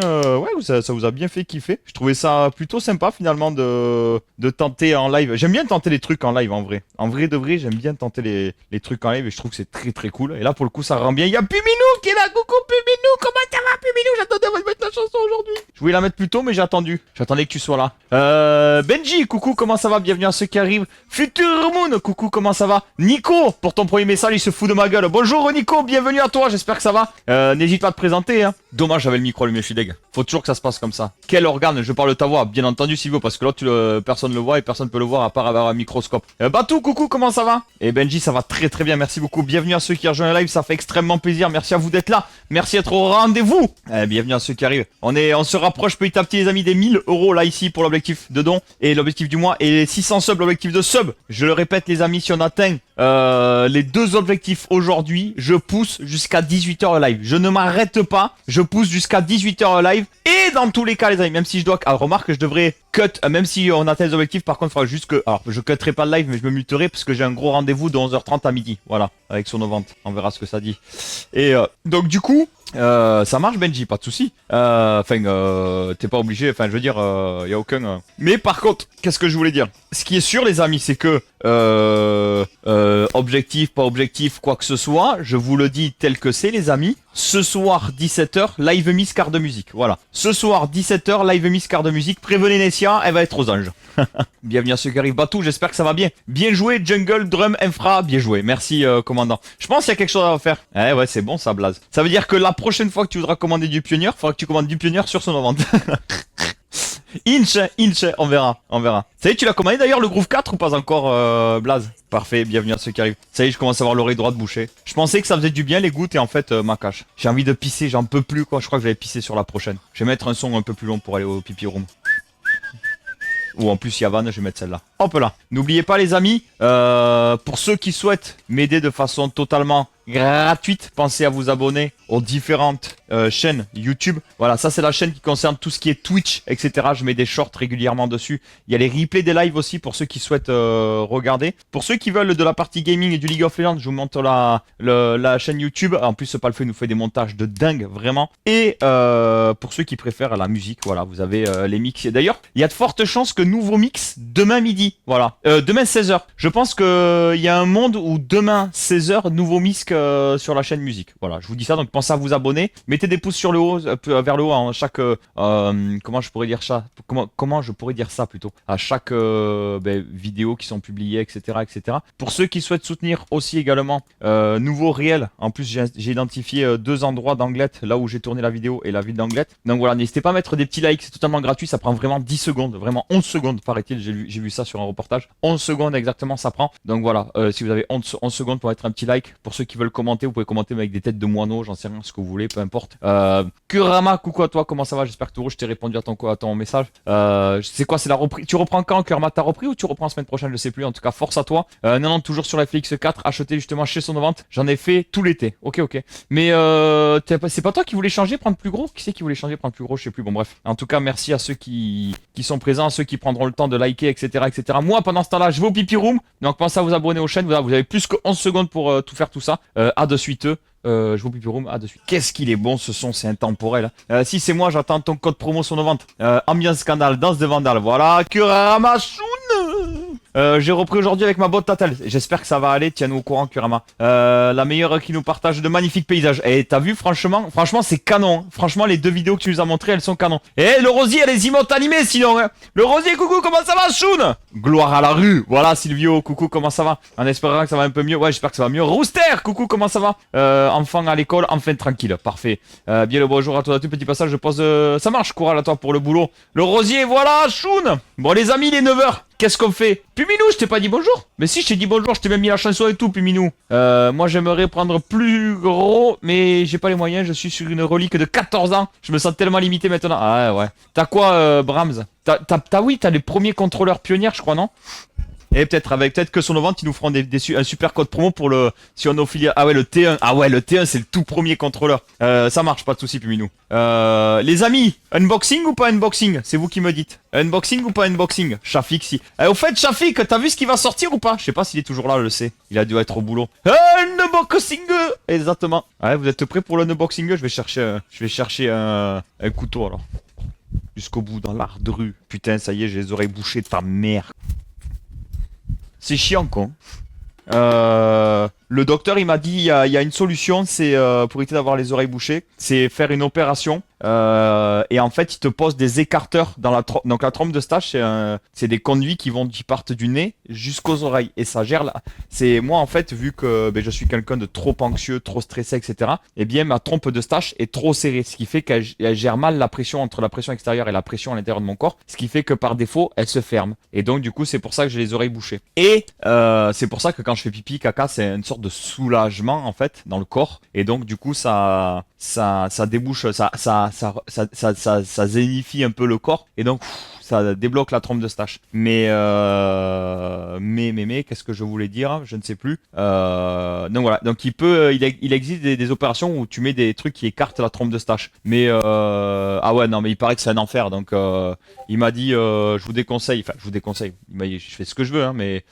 ça vous a bien fait kiffer. Je trouvais ça plutôt sympa finalement de tenter en live. J'aime bien tenter les trucs en live en vrai. En vrai de vrai, j'aime bien tenter les trucs en live et je trouve que c'est très très cool. Et là pour le coup, ça rend bien. Il y a Puminou qui est là. Coucou Puminou, comment ça va Puminou? J'attendais de mettre la chanson aujourd'hui. Je voulais la mettre plus tôt, mais j'ai attendu. J'attendais que tu sois là. Benji, coucou, comment ça va? Bienvenue à ceux qui arrivent. Future Moon, coucou, comment ça va? Nico, pour ton premier message, il se fout de ma gueule. Bonjour Nico, bienvenue à toi, j'espère que ça va. N'hésite pas à te présenter. Hein. Dommage, j'avais le micro allumé, je suis deg. Faut toujours que ça se passe comme ça. Quel organe? Je parle de ta voix, bien entendu Sylvio, parce que là personne le voit et personne peut le voir à part avoir un microscope. Batou, coucou, comment ça va? Et Benji, ça va très très bien, merci beaucoup. Bienvenue à ceux qui rejoignent le live, ça fait extrêmement plaisir. Merci à vous d'être là, merci d'être au rendez-vous. Bienvenue à ceux qui arrivent. On se rapproche petit à petit les amis des 1000 € là ici pour l'objectif de don et l'objectif du mois et les 600 subs, l'objectif de sub. Je le répète les amis, si on atteint les 2 objectifs aujourd'hui, je pousse jusqu'à 18h live. Je ne m'arrête pas, je pousse jusqu'à 18h live. Et dans tous les cas, les amis, même si je dois... Alors, remarque que je devrais cut, même si on atteint les objectifs, par contre, il faudra juste que... Alors, je cutterai pas le live, mais je me muterai parce que j'ai un gros rendez-vous de 11h30 à midi. Voilà, avec Sonovante. On verra ce que ça dit. Et donc, du coup... ça marche Benji, pas de souci. T'es pas obligé, enfin je veux dire, y a aucun... Mais par contre, qu'est-ce que je voulais dire? Ce qui est sûr les amis, c'est que objectif, pas objectif, quoi que ce soit, je vous le dis tel que c'est les amis. Ce soir 17h, live miss quart de musique, voilà. Ce soir 17h, live miss quart de musique, prévenez Nessia, elle va être aux anges. Bienvenue à ceux qui arrivent, Batou, j'espère que ça va bien. Bien joué, jungle, drum, infra, bien joué. Merci, commandant. Je pense qu'il y a quelque chose à faire. Eh ouais, c'est bon ça, Blaze. Ça veut dire que la prochaine fois que tu voudras commander du pionnier, il faudra que tu commandes du pionnier sur son vente. Inch, on verra, on verra. Ça y est, tu l'as commandé d'ailleurs le Groove 4 ou pas encore, Blaze? Parfait, bienvenue à ceux qui arrivent. Ça y est, je commence à avoir l'oreille droite bouchée. Je pensais que ça faisait du bien les gouttes et en fait, ma cache. J'ai envie de pisser, j'en peux plus quoi. Je crois que je vais pisser sur la prochaine. Je vais mettre un son un peu plus long pour aller au pipi room. Ou en plus, il y a Van, je vais mettre celle-là. Hop là. N'oubliez pas les amis, pour ceux qui souhaitent m'aider de façon totalement gratuite, pensez à vous abonner aux différentes chaînes YouTube. Voilà, ça c'est la chaîne qui concerne tout ce qui est Twitch, etc. Je mets des shorts régulièrement dessus. Il y a les replays des lives aussi pour ceux qui souhaitent regarder. Pour ceux qui veulent de la partie gaming et du League of Legends, je vous montre la chaîne YouTube. En plus, ce Palfeu nous fait des montages de dingue, vraiment. Et pour ceux qui préfèrent la musique, voilà, vous avez les mix. D'ailleurs, il y a de fortes chances que nouveau mix demain midi. Voilà, demain 16h. Je pense qu'il y a un monde où demain 16h, nouveau mix sur la chaîne musique. Voilà, je vous dis ça, donc pensez à vous abonner. Mettez des pouces sur le haut, vers le haut, à chaque... comment je pourrais dire ça? Comment je pourrais dire ça plutôt? À chaque vidéo qui sont publiées, etc., etc. Pour ceux qui souhaitent soutenir aussi également, nouveau réel. En plus, j'ai identifié 2 endroits d'Anglette, là où j'ai tourné la vidéo et la ville d'Anglette. Donc voilà, n'hésitez pas à mettre des petits likes, c'est totalement gratuit, ça prend vraiment 10 secondes, vraiment 11 secondes, paraît-il, j'ai vu ça sur un reportage. 11 secondes exactement, ça prend. Donc voilà, si vous avez 11 secondes pour mettre un petit like, pour ceux qui veulent commenter, vous pouvez commenter avec des têtes de moineaux, j'en sais rien, ce que vous voulez, peu importe. Kurama, coucou à toi, comment ça va? J'espère que tout rouge, je t'ai répondu à ton message. C'est quoi, c'est la reprise? Tu reprends quand, Kurama? T'as repris ou tu reprends la semaine prochaine? Je sais plus, en tout cas, force à toi. Non, toujours sur la FX4, acheté justement chez Sonovante. J'en ai fait tout l'été. Ok. Mais c'est pas toi qui voulais changer, prendre plus gros? Qui c'est qui voulait changer, prendre plus gros? Je sais plus, bon bref. En tout cas, merci à ceux qui sont présents, à ceux qui prendront le temps de liker, etc., etc. Moi, pendant ce temps-là, je vais au pipi room. Donc pensez à vous abonner aux chaînes, vous avez plus que 11 secondes pour tout faire tout ça. À de suite. Je vous pipi room, à de suite. Qu'est-ce qu'il est bon ce son, c'est intemporel. Si c'est moi, j'attends ton code promo sur nos ventes. Ambiance scandale, danse de vandale, voilà. Kurama Shun. J'ai repris aujourd'hui avec ma botte Tatel. J'espère que ça va aller, tiens-nous au courant Kurama. La meilleure qui nous partage de magnifiques paysages. Et t'as vu, franchement c'est canon. Franchement, les 2 vidéos que tu nous as montrées, elles sont canon. Et le rosier, elle est emotes animées sinon. Hein. Le rosier, coucou, comment ça va, Shun? Gloire à la rue. Voilà, Silvio, coucou, comment ça va? En espérant que ça va un peu mieux. Ouais, j'espère que ça va mieux. Rooster, coucou, comment ça va? Enfant à l'école, enfin tranquille, parfait. Bien le bonjour à toi, petit passage, je pose... Ça marche, courage à toi pour le boulot. Le rosier, voilà, Shun. Bon les amis, il est 9h. Qu'est-ce qu'on fait? Puminou, je t'ai pas dit bonjour? Mais si, je t'ai dit bonjour, je t'ai même mis la chanson et tout, Puminou. Moi, j'aimerais prendre plus gros, mais j'ai pas les moyens, je suis sur une relique de 14 ans. Je me sens tellement limité maintenant. Ah ouais. T'as quoi, Brahms? T'as les premiers contrôleurs pionniers, je crois, non? Et peut-être que sur nos ventes, ils nous feront un super code promo pour si on est filiales. Ah ouais, le T1. Ah ouais, le T1, c'est le tout premier contrôleur. Ça marche, pas de soucis, Puminou. Les amis, unboxing ou pas unboxing? C'est vous qui me dites. Unboxing ou pas unboxing? Shafik, si. Au fait, Shafik, t'as vu ce qui va sortir ou pas? Je sais pas s'il est toujours là, je le sais. Il a dû être au boulot. Unboxing! Exactement. Ouais, vous êtes prêts pour le unboxing? Je vais chercher un couteau, alors. Jusqu'au bout, dans l'art de rue. Putain, ça y est, j'ai les oreilles bouchées de ta mère. C'est chiant, quoi. Le docteur, il m'a dit, il y a une solution, c'est pour éviter d'avoir les oreilles bouchées, c'est faire une opération. Et en fait, il te pose des écarteurs dans la trompe. Donc la trompe de stage, c'est des conduits qui partent du nez jusqu'aux oreilles. Et ça gère là. C'est moi en fait, vu que je suis quelqu'un de trop anxieux, trop stressé, etc. Eh bien, ma trompe de stage est trop serrée, ce qui fait qu'elle gère mal la pression entre la pression extérieure et la pression à l'intérieur de mon corps, ce qui fait que par défaut, elle se ferme. Et donc du coup, c'est pour ça que j'ai les oreilles bouchées. Et c'est pour ça que quand je fais pipi, caca, c'est une sorte de soulagement en fait dans le corps. Et donc du coup, ça débouche, ça zénifie un peu le corps. Et donc ça débloque la trompe de stache. Mais qu'est-ce que je voulais dire? Je ne sais plus. Donc voilà. Donc il existe des opérations où tu mets des trucs qui écartent la trompe de stache. Mais ah ouais, non, mais il paraît que c'est un enfer. Donc il m'a dit, je vous déconseille. Enfin, je vous déconseille. Il m'a dit, je fais ce que je veux, hein, mais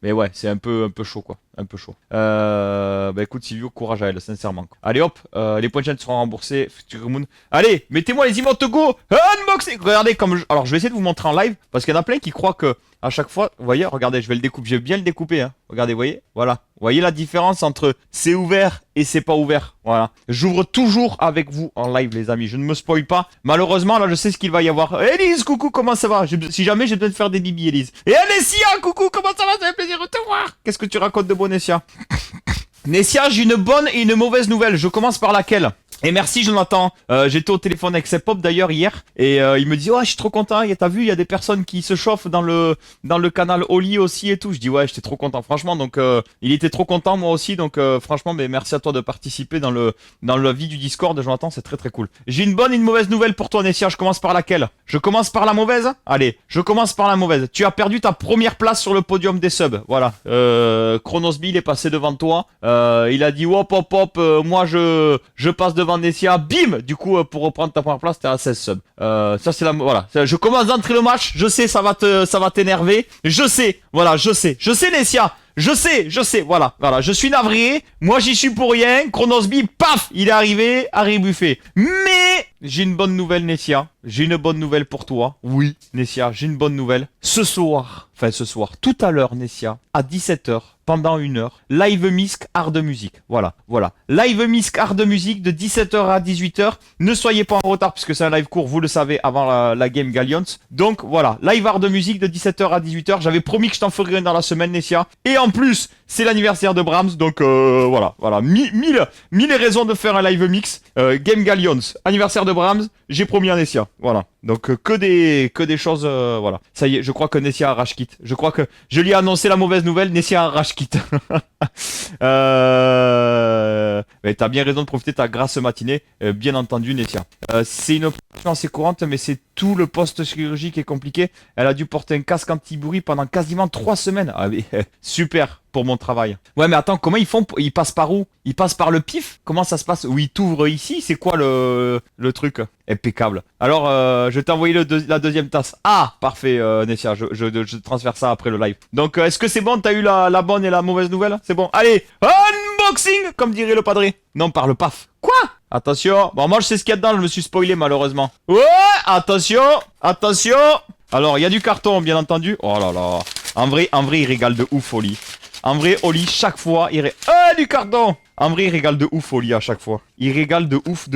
ouais, c'est un peu chaud, quoi. Un peu chaud. Bah écoute, Silvio, courage à elle, sincèrement. Allez hop, les points de chaîne seront remboursés. Future Moon. Allez, mettez-moi les emotes go. Unboxing. Regardez comme alors je vais essayer de vous montrer en live parce qu'il y en a plein qui croient que à chaque fois, vous voyez, regardez, je vais le découper, je vais bien le découper, hein. Regardez, vous voyez, voilà. Vous voyez la différence entre c'est ouvert et c'est pas ouvert. Voilà. J'ouvre toujours avec vous en live, les amis. Je ne me spoil pas. Malheureusement, là, je sais ce qu'il va y avoir. Elise, coucou, comment ça va? Si jamais j'ai besoin de faire des bibis, Elise. Et Nessia, coucou, comment ça va? Ça fait plaisir de te voir. Qu'est-ce que tu racontes de beau, Nessia? Nessia, j'ai une bonne et une mauvaise nouvelle. Je commence par laquelle? Et merci Jonathan, j'étais au téléphone avec Sepop d'ailleurs hier et il me dit ouais je suis trop content, t'as vu il y a des personnes qui se chauffent dans le canal Oli aussi et tout. Je dis ouais j'étais trop content franchement donc il était trop content moi aussi donc franchement mais merci à toi de participer dans la vie du Discord Jonathan, c'est très très cool. J'ai une bonne et une mauvaise nouvelle pour toi Nessia, je commence par laquelle? Je commence par la mauvaise? Allez, je commence par la mauvaise. Tu as perdu ta première place sur le podium des subs, voilà. Chronos Bill est passé devant toi, il a dit hop hop hop, moi je passe devant Nessia, bim. Du coup pour reprendre ta première place t'es à 16 subs. Ça c'est la voilà. Je commence d'entrer le match, je sais ça va t'énerver. Je sais, voilà, je sais Nessia. Je sais, voilà, je suis navré, moi j'y suis pour rien, Chronosby, paf, il est arrivé, à rebuffé. Mais j'ai une bonne nouvelle Nessia, j'ai une bonne nouvelle pour toi. Oui, Nessia, j'ai une bonne nouvelle. Ce soir, tout à l'heure Nessia, à 17h, pendant 1 heure, Live Misk Art de Musique. Voilà. Live Misk Art de Musique de 17h à 18h. Ne soyez pas en retard puisque c'est un live court, vous le savez, avant la game Gallions. Donc voilà, Live Art de Musique de 17h à 18h. J'avais promis que je t'en ferais une dans la semaine Nessia. Et en plus, c'est l'anniversaire de Brahms. Donc voilà. Mille raisons de faire un live mix. Game Gallions, anniversaire de Brahms, j'ai promis à Nessia. Voilà. Donc que des choses, voilà. Ça y est, je crois que Nessia a rage quit. Je crois que je lui ai annoncé la mauvaise nouvelle, Nessia a rage quit. Mais t'as bien raison de profiter de ta grasse matinée, bien entendu Nessia. C'est une opération assez courante, mais c'est tout le post-chirurgie qui est compliqué. Elle a dû porter un casque anti-bruit pendant quasiment 3 semaines. Ah mais super pour mon travail. Ouais mais attends, comment ils font? Ils passent par où? Ils passent par le pif? Comment ça se passe? Oui, t'ouvres ici, c'est quoi le truc? Impeccable. Alors, je t'ai envoyé la deuxième tasse. Ah, parfait, Nessia, je transfère ça après le live. Donc, est-ce que c'est bon? T'as eu la bonne et la mauvaise nouvelle? C'est bon. Allez, unboxing, comme dirait le padré. Non, par le paf. Quoi? Attention. Bon, moi, je sais ce qu'il y a dedans, je me suis spoilé, malheureusement. Ouais, attention. Alors, il y a du carton, bien entendu. Oh là là. En vrai, il régale de ouf, Oli. En vrai, Oli, chaque fois, du carton! En vrai, il régale de ouf, Oli, à chaque fois. Il régale de ouf.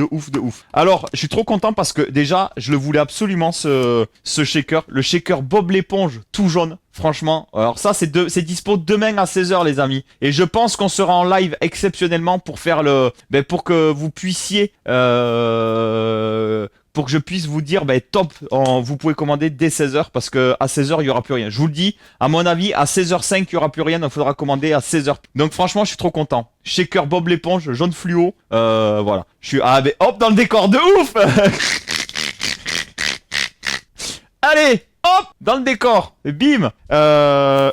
Alors, je suis trop content parce que, déjà, je le voulais absolument, ce shaker. Le shaker Bob l'éponge, tout jaune. Franchement. Alors ça, c'est dispo demain à 16h, les amis. Et je pense qu'on sera en live exceptionnellement pour faire pour que vous puissiez, pour que je puisse vous dire, top, vous pouvez commander dès 16h parce que à 16h, il y aura plus rien. Je vous le dis, à mon avis, à 16h05, il y aura plus rien, donc il faudra commander à 16h. Donc franchement, je suis trop content. Shaker Bob l'éponge, jaune fluo, voilà. Je suis, hop, dans le décor de ouf. Allez, hop, dans le décor, bim.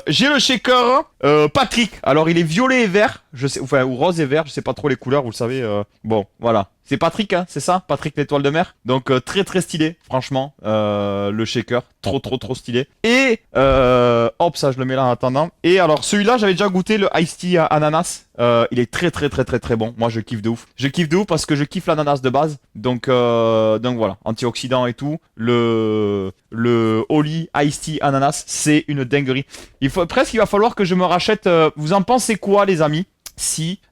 J'ai le shaker Patrick. Alors il est violet et vert, je sais, enfin ou rose et vert, je sais pas trop les couleurs, vous le savez. Bon, voilà. C'est Patrick, hein, c'est ça, Patrick l'étoile de mer. Donc très très stylé, franchement, le shaker, trop stylé. Et hop, ça je le mets là en attendant. Et alors celui-là, j'avais déjà goûté le Iced Tea ananas. Il est très bon. Moi je kiffe de ouf. Je kiffe de ouf parce que je kiffe l'ananas de base. Donc voilà, antioxydant et tout. Le Oli Iced Tea ananas, c'est une dinguerie. Il va falloir que je me rachète. Vous en pensez quoi, les amis?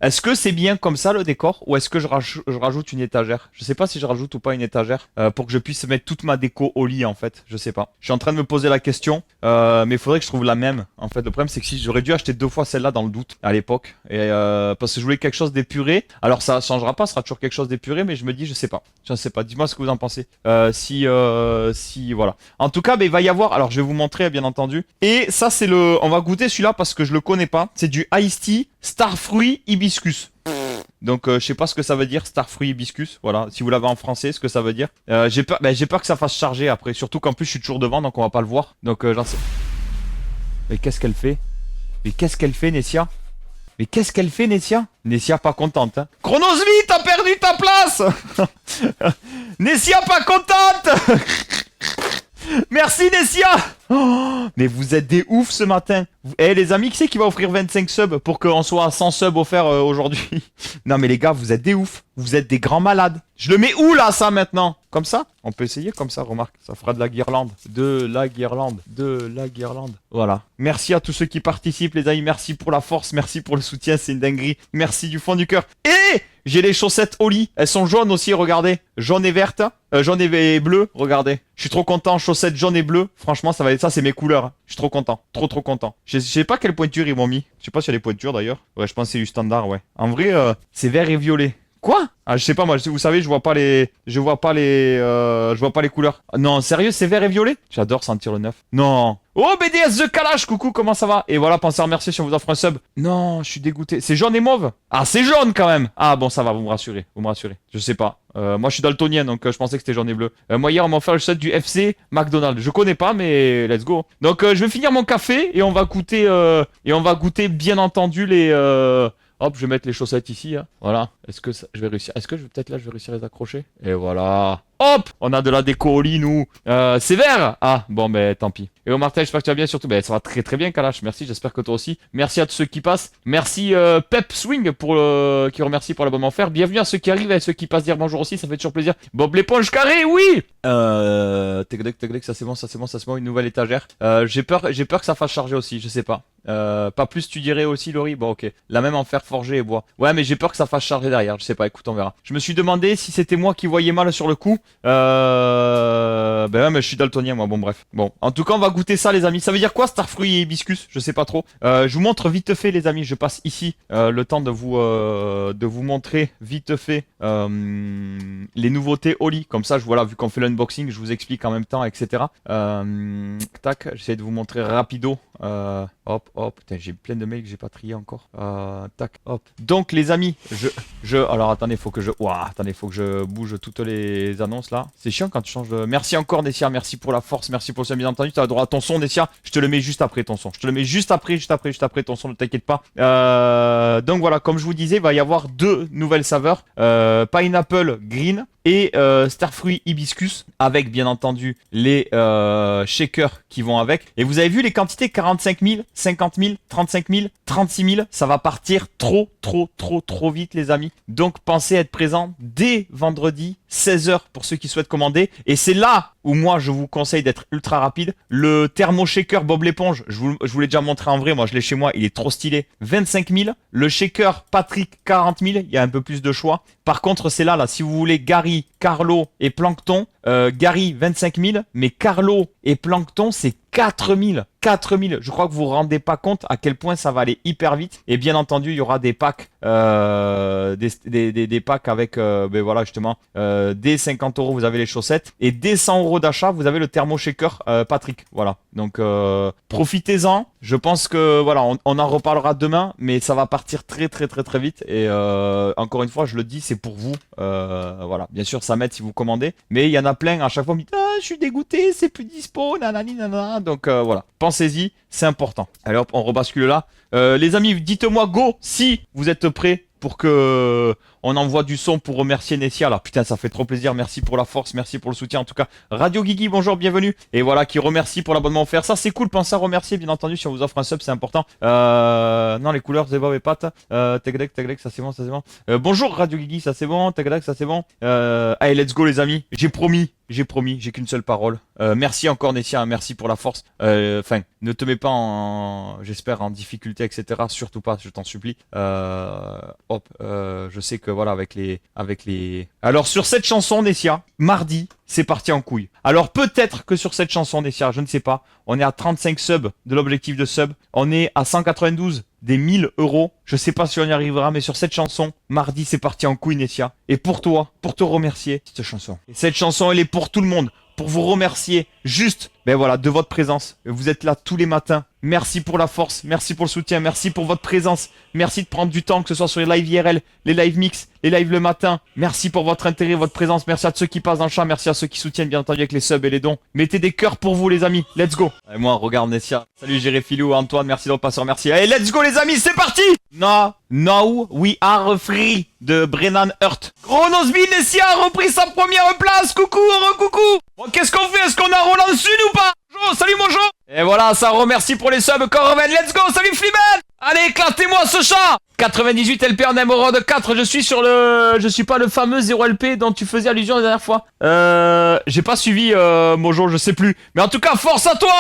Est-ce que c'est bien comme ça le décor ou est-ce que je rajoute une étagère? Je sais pas si je rajoute ou pas une étagère pour que je puisse mettre toute ma déco au lit en fait. Je sais pas. Je suis en train de me poser la question, mais il faudrait que je trouve la même. En fait, le problème c'est que si j'aurais dû acheter 2 fois celle-là dans le doute à l'époque, et parce que je voulais quelque chose d'épuré. Alors ça changera pas, ce sera toujours quelque chose d'épuré, mais je me dis je sais pas. Dis-moi ce que vous en pensez. Si voilà. En tout cas, il va y avoir. Alors je vais vous montrer bien entendu. Et ça c'est on va goûter celui-là parce que je le connais pas. C'est du Iced Tea Starfruit Hibiscus. Donc je sais pas ce que ça veut dire, Starfruit Hibiscus. Voilà, si vous l'avez en français, ce que ça veut dire. J'ai peur que ça fasse charger après. Surtout qu'en plus je suis toujours devant, donc on va pas le voir. Donc j'en sais. Mais qu'est-ce qu'elle fait? Mais qu'est-ce qu'elle fait, Nessia? Mais qu'est-ce qu'elle fait, Nessia? Nessia pas contente, hein. Chronosvie, t'as perdu ta place. Nessia pas contente. Merci, Nessia. Oh, mais vous êtes des oufs ce matin. Eh les amis, qui c'est qui va offrir 25 subs pour qu'on soit à 100 subs offerts aujourd'hui? Non mais les gars, vous êtes des oufs. Vous êtes des grands malades. Je le mets où là, ça, maintenant? Comme ça? On peut essayer comme ça, remarque. Ça fera de la guirlande. De la guirlande. De la guirlande. Voilà. Merci à tous ceux qui participent, les amis. Merci pour la force. Merci pour le soutien. C'est une dinguerie. Merci du fond du cœur. Et j'ai les chaussettes Oli. Elles sont jaunes aussi, regardez. Jaune et verte. Jaune et bleu, regardez. Je suis trop content. Chaussettes jaune et bleu. Franchement, ça va être ça, c'est mes couleurs. Je suis trop content. Trop content. Je sais pas quelle pointure ils m'ont mis. Je sais pas s'il y a des pointures d'ailleurs. Ouais, je pense que c'est du standard, ouais. En vrai, c'est vert et violet. Quoi? Ah, je sais pas, moi, vous savez, je vois pas les couleurs. Non, sérieux, c'est vert et violet? J'adore sentir le neuf. Non. Oh, BDS The Kalash, coucou, comment ça va? Et voilà, pensez à remercier si on vous offre un sub. Non, je suis dégoûté. C'est jaune et mauve? Ah, c'est jaune quand même. Ah, bon, ça va, vous me rassurez. Je sais pas. Moi, je suis daltonien, donc je pensais que c'était jaune et bleu. Moi, hier, on m'a offert le set du FC McDonald's. Je connais pas, mais let's go. Donc, je vais finir mon café et on va goûter, bien entendu, les... Hop, je vais mettre les chaussettes ici, hein. Voilà. Est-ce que je vais réussir? Est-ce que peut-être là, je vais réussir à les accrocher? Et voilà. Hop! On a de la déco au lit, nous. C'est vert! Ah, bon, ben, tant pis. Et au Martin, j'espère que tu vas bien, surtout. Ben, ça va très bien, Kalash. Merci, j'espère que toi aussi. Merci à tous ceux qui passent. Merci, Pep Swing, qui remercie pour l'abonnement offert. Bienvenue à ceux qui arrivent et à ceux qui passent dire bonjour aussi, ça fait toujours plaisir. Bob l'éponge carré, oui! Tac, ça c'est bon, une nouvelle étagère. J'ai peur que ça fasse charger aussi, je sais pas. Pas plus, tu dirais aussi, Laurie? Bon, ok. La même en fer forgé et bois. Ouais, mais j'ai peur que ça fasse charger derrière. Je sais pas, écoute, on verra. Je me suis demandé si c'était moi qui voyais mal sur le coup. Ben ouais, mais je suis daltonien, moi. Bon, bref. Bon, en tout cas, on va goûter ça, les amis. Ça veut dire quoi, Starfruit et Hibiscus? Je sais pas trop. Je vous montre vite fait, les amis. Je passe ici le temps de vous montrer vite fait les nouveautés Oli. Comme ça, voilà, vu qu'on fait l'unboxing, je vous explique en même temps, etc. Tac, j'essaie de vous montrer rapido. Hop, putain, j'ai plein de mails que j'ai pas trié encore. Tac, hop. Donc les amis, alors attendez, faut que je bouge toutes les annonces là. C'est chiant quand tu changes de... Merci encore Nessia, merci pour la force, merci pour le bien entendu. Tu as le droit à ton son Nessia, je te le mets juste après ton son. Je te le mets juste après ton son, ne t'inquiète pas. Donc voilà, comme je vous disais, il va y avoir deux nouvelles saveurs. Pineapple Green et Starfruit Hibiscus, avec bien entendu les shakers qui vont avec. Et vous avez vu les quantités, 45 000, 50 000, 35 000, 36 000, ça va partir trop vite les amis. Donc pensez à être présent dès vendredi 16h pour ceux qui souhaitent commander. Et c'est là où moi je vous conseille d'être ultra rapide. Le thermo shaker Bob l'éponge, je vous l'ai déjà montré en vrai, moi je l'ai chez moi, il est trop stylé. 25 000. Le shaker Patrick 40 000, il y a un peu plus de choix. Par contre c'est là, si vous voulez Gary, Carlo et Plankton, Gary 25 000, mais Carlo et Plankton c'est 4 000. 4 000. Je crois que vous vous rendez pas compte à quel point ça va aller hyper vite. Et bien entendu, il y aura des packs, des packs avec, ben voilà justement, dès 50 euros vous avez les chaussettes et dès 100 euros d'achat vous avez le thermo shaker Patrick. Voilà. Donc profitez-en. Je pense que voilà, on en reparlera demain, mais ça va partir très vite. Et encore une fois, je le dis, c'est pour vous. Voilà. Bien sûr, ça m'aide si vous commandez, mais il y en a plein. À chaque fois, on me dit je suis dégoûté, c'est plus dispo, nanani nanana. Donc voilà. Pensez-y, c'est important. Allez hop, on rebascule là. Les amis, dites-moi go si vous êtes prêts pour que on envoie du son pour remercier Nessia là. Putain, ça fait trop plaisir. Merci pour la force, merci pour le soutien. En tout cas, Radio Guigui, bonjour, bienvenue. Et voilà, qui remercie pour l'abonnement offert. Ça, c'est cool. Pensez à remercier, bien entendu, si on vous offre un sub, c'est important. Non, les couleurs, Zeba et Pat. Tagadek, ça c'est bon, ça c'est bon. Bonjour Radio Guigui, ça c'est bon. Tagadek, ça c'est bon. Allez, let's go les amis. J'ai promis, j'ai qu'une seule parole. Merci encore Nessia, merci pour la force. Enfin, ne te mets pas j'espère en difficulté, etc. Surtout pas, je t'en supplie. Je sais que voilà, avec les... Alors sur cette chanson Nessia, mardi, c'est parti en couille. Alors peut-être que sur cette chanson Nessia, je ne sais pas, on est à 35 subs de l'objectif de sub, on est à 192 des 1000 euros. Je sais pas si on y arrivera, mais sur cette chanson, mardi, c'est parti en couille Nessia. Et pour toi, pour te remercier, cette chanson. Et cette chanson, elle est pour tout le monde. Pour vous remercier juste, ben voilà, de votre présence. Vous êtes là tous les matins Merci pour la force, merci pour le soutien, merci pour votre présence. Merci de prendre du temps, que ce soit sur les lives IRL, les lives mix, les lives le matin. Merci pour votre intérêt, votre présence. Merci à ceux qui passent dans le chat, merci à ceux qui soutiennent bien entendu avec les subs et les dons. Mettez des cœurs pour vous les amis, let's go. Et moi, regarde Nessia. Salut Filou, Antoine, merci de repasseur, merci. Allez, let's go les amis, c'est parti. Now we are free de Brennan Hurt. Chronosby Nessia a repris sa première place. Coucou, coucou. Bon, qu'est-ce qu'on fait? Est-ce qu'on a Roland Sud ou pas? Salut mon Jo. Et voilà, ça remercie pour les subs. Corven, let's go. Salut Fliben. Allez, éclatez-moi ce chat. 98 LP en émeraude 4. Je suis sur le... Je suis pas le fameux 0 LP dont tu faisais allusion la dernière fois. J'ai pas suivi Mojo, je sais plus. Mais en tout cas, force à toi